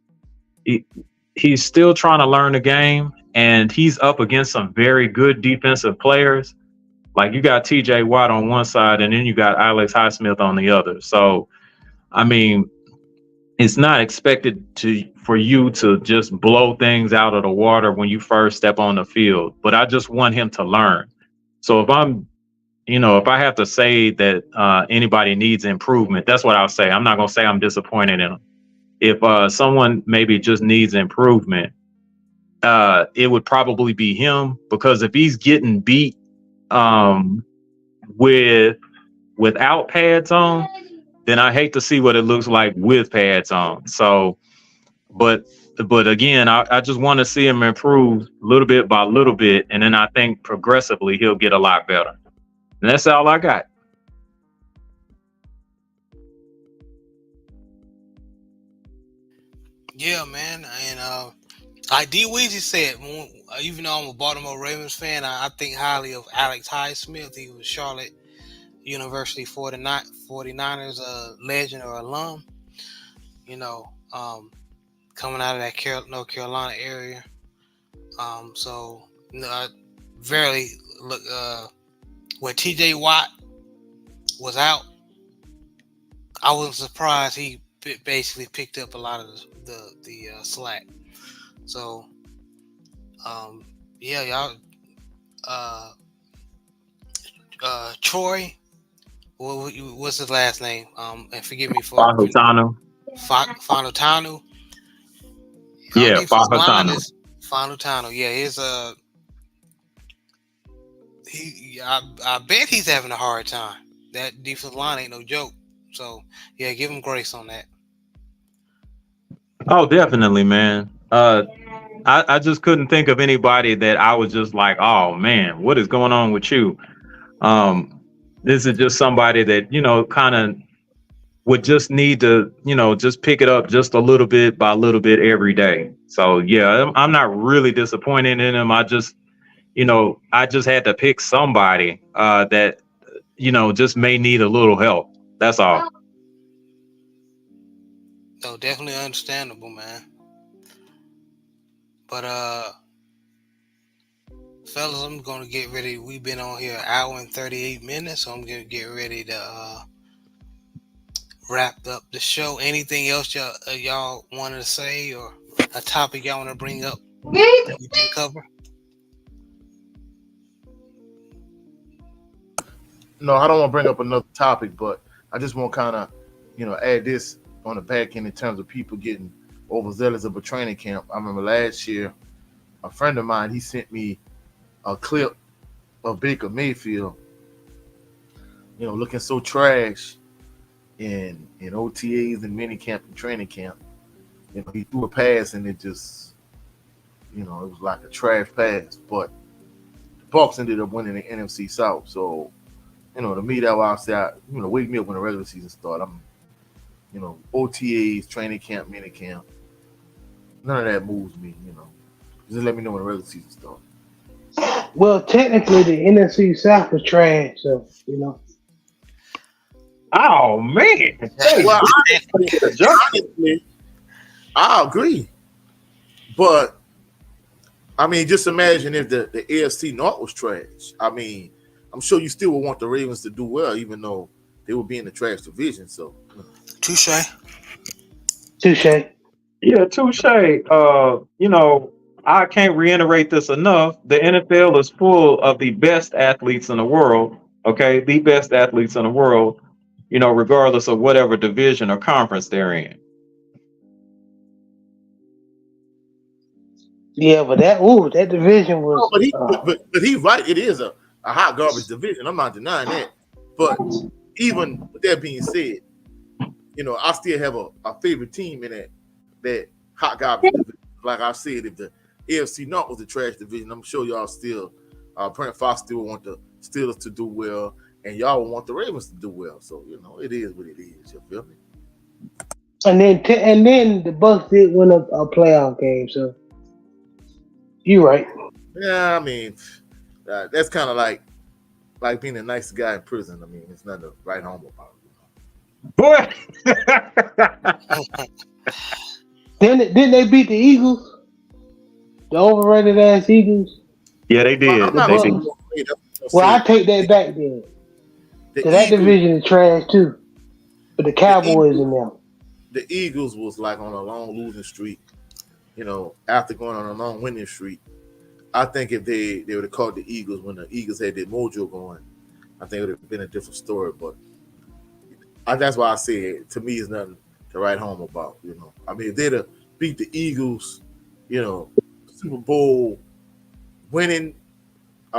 still trying to learn the game, and he's up against some very good defensive players. Like, you got TJ Watt on one side, and then you got Alex Highsmith on the other. So, I mean, it's not expected for you to just blow things out of the water when you first step on the field. But I just want him to learn. So if I have to say that anybody needs improvement, that's what I'll say. I'm not going to say I'm disappointed in him. If someone maybe just needs improvement, it would probably be him, because if he's getting beat without pads on, then I hate to see what it looks like with pads on. So, but again, I just want to see him improve little bit by little bit, and then I think progressively he'll get a lot better. And that's all I got. Yeah, man. And like D Weezy said, even though I'm a Baltimore Ravens fan, I think highly of Alex Highsmith. He was Charlotte University 49ers legend or alum. Coming out of that North Carolina area. So I verily look when TJ Watt was out, I wasn't surprised he basically picked up a lot of the slack. So yeah, y'all Troy, what's his last name? And forgive me for Fautanu. Fautanu. Yeah, Fautanu. Fautanu. Yeah, I bet he's having a hard time. That defensive line ain't no joke. So yeah, give him grace on that. Oh, definitely, man. I just couldn't think of anybody that I was just like, oh man, what is going on with you? This is just somebody that, kind of would just need to, just pick it up just a little bit by little bit every day. So yeah, I'm not really disappointed in him. I just had to pick somebody that, just may need a little help. That's all. No, definitely understandable, man. But fellas, I'm gonna get ready. We've been on here an hour and 38 minutes, so I'm gonna get ready to wrap up the show. Anything else y'all wanted to say, or a topic y'all want to bring up that we didn't cover? No, I don't want to bring up another topic, but I just want to kind of, add this on the back end in terms of people getting overzealous of a training camp. I remember last year, a friend of mine, he sent me a clip of Baker Mayfield, looking so trash in OTAs and minicamp and training camp. He threw a pass and it just, it was like a trash pass. But the Bucs ended up winning the NFC South. So, to me, that was outside, wake me up when the regular season started. OTAs, training camp, minicamp. None of that moves me, Just let me know when the regular season starts. Well, technically, the NFC South was trash, so, Oh, man. Well, honestly, I agree. But, just imagine if the AFC North was trash. I'm sure you still would want the Ravens to do well, even though they would be in the trash division. So, Touche. Yeah, touche. I can't reiterate this enough. The NFL is full of the best athletes in the world. Okay, the best athletes in the world, regardless of whatever division or conference they're in. Yeah, but that division No, was but he's right. It is a hot garbage division. I'm not denying that. But even with that being said, I still have a favorite team in that hot garbage division. Like I said, if the AFC North was a trash division, I'm sure y'all still, Brent Fox still want the Steelers to do well, and y'all want the Ravens to do well. So it is what it is. You feel me? and then the Bucks did win a playoff game, so you're right. Yeah, I mean, that's kind of like being a nice guy in prison. I mean, it's nothing to write home about. Boy. Didn't they beat the Eagles? The overrated ass Eagles. Yeah, they Well, did. I'm not They Bucks. did. gonna say that. I'm Well, I gonna say take that back then. the Cause that Eagles, division is trash too. But the the Cowboys Eagles, in them. the Eagles was like on a long losing streak. After going on a long winning streak, I think if they would have caught the Eagles when the Eagles had their mojo going, I think it would have been a different story. But that's why I said to me, it's nothing to write home about. I mean, if they'd have beat the Eagles, Super Bowl winning,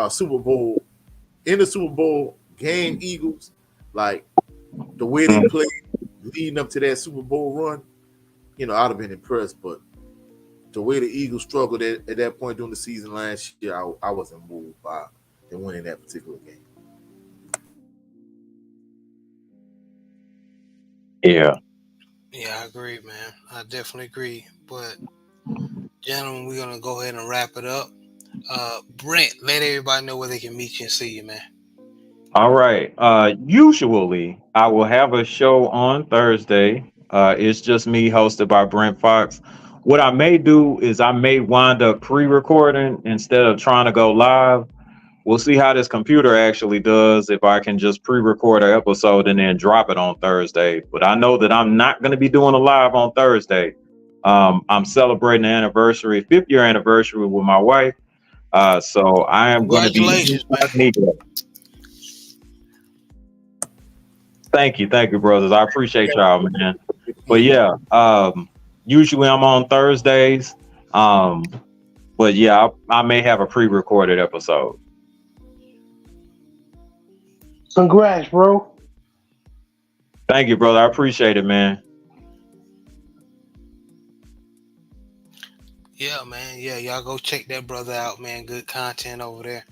Super Bowl in the Super Bowl game, Eagles, like the way they played leading up to that Super Bowl run, I'd have been impressed. But the way the Eagles struggled at that point during the season last year, I wasn't moved by them winning that particular game. Yeah. Yeah, I agree, man. I definitely agree. But gentlemen, we're gonna go ahead and wrap it up. Brent, let everybody know where they can meet you and see you, man. All right. Usually I will have a show on Thursday. It's just me hosted by Brent Fox. What I may do is I may wind up pre-recording instead of trying to go live. We'll see how this computer actually does if I can just pre-record an episode and then drop it on Thursday. But I know that I'm not going to be doing a live on Thursday. I'm celebrating the anniversary, 5th year anniversary with my wife. So I am going to be Congratulations, man. incognito. Thank you, brothers. I appreciate y'all, man. But yeah, usually I'm on Thursdays. But yeah, I may have a pre-recorded episode. Congrats, bro. Thank you, brother. I appreciate it, man. Yeah, man. Yeah, y'all go check that brother out, man. Good content over there.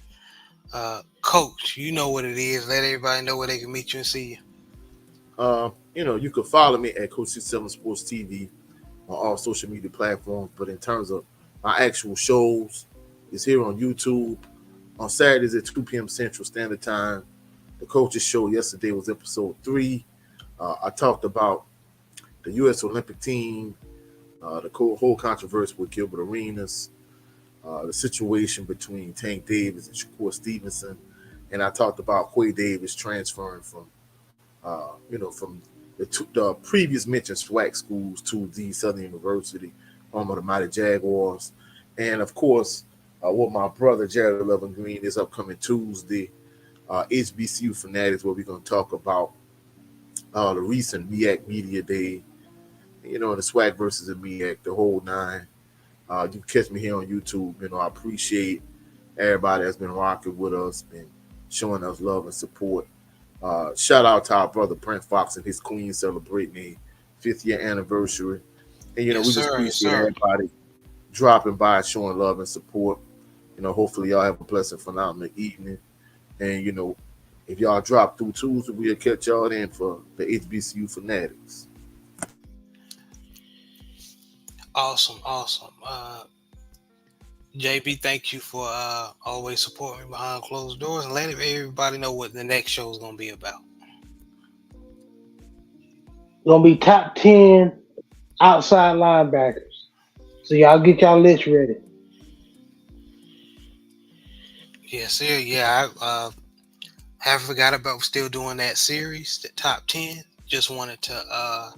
Coach, you know what it is. Let everybody know where they can meet you and see you. You can follow me at Coach 67 Sports TV on all social media platforms. But in terms of my actual shows, it's here on YouTube on Saturdays at 2 p.m. Central Standard Time. The Coaches Show yesterday was episode 3. I talked about the U.S. Olympic team, the whole controversy with Gilbert Arenas, the situation between Tank Davis and Shakur Stevenson, and I talked about Quay Davis transferring from the previous mentioned SWAC schools to the Southern University, home of the Mighty Jaguars. And of course, with my brother Jared Lovin Green this upcoming Tuesday, HBCU Fanatics, where we're going to talk about the recent MEAC Media Day, the SWAC versus the MEAC, the whole nine. You can catch me here on YouTube. I appreciate everybody that's been rocking with us, been showing us love and support. Shout out to our brother Brent Fox and his queen celebrating a 5th year anniversary. And, Yes, we just sir. appreciate everybody dropping by, showing love and support. Hopefully y'all have a blessed, phenomenal evening. And, if y'all drop through Tuesday, we'll catch y'all in for the HBCU Fanatics. Awesome. JB, thank you for always supporting me behind closed doors, and let everybody know what the next show is going to be about. Gonna be top 10 outside linebackers. So y'all get y'all list ready. Yes, sir. Yeah, I haven't forgot about still doing that series, the top 10. Just wanted to,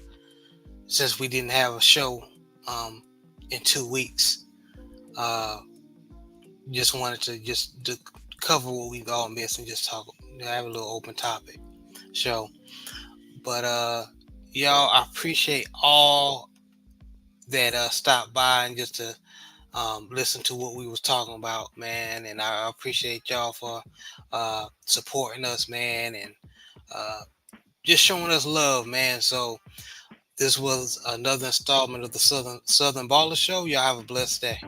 since we didn't have a show in 2 weeks, just wanted to cover what we've all missed and just talk, have a little open topic show. But y'all, I appreciate all that stopped by and just to listen to what we was talking about, man. And I appreciate y'all for supporting us, man, and uh, just showing us love, man. So this was another installment of the Southern Baller Show. Y'all have a blessed day.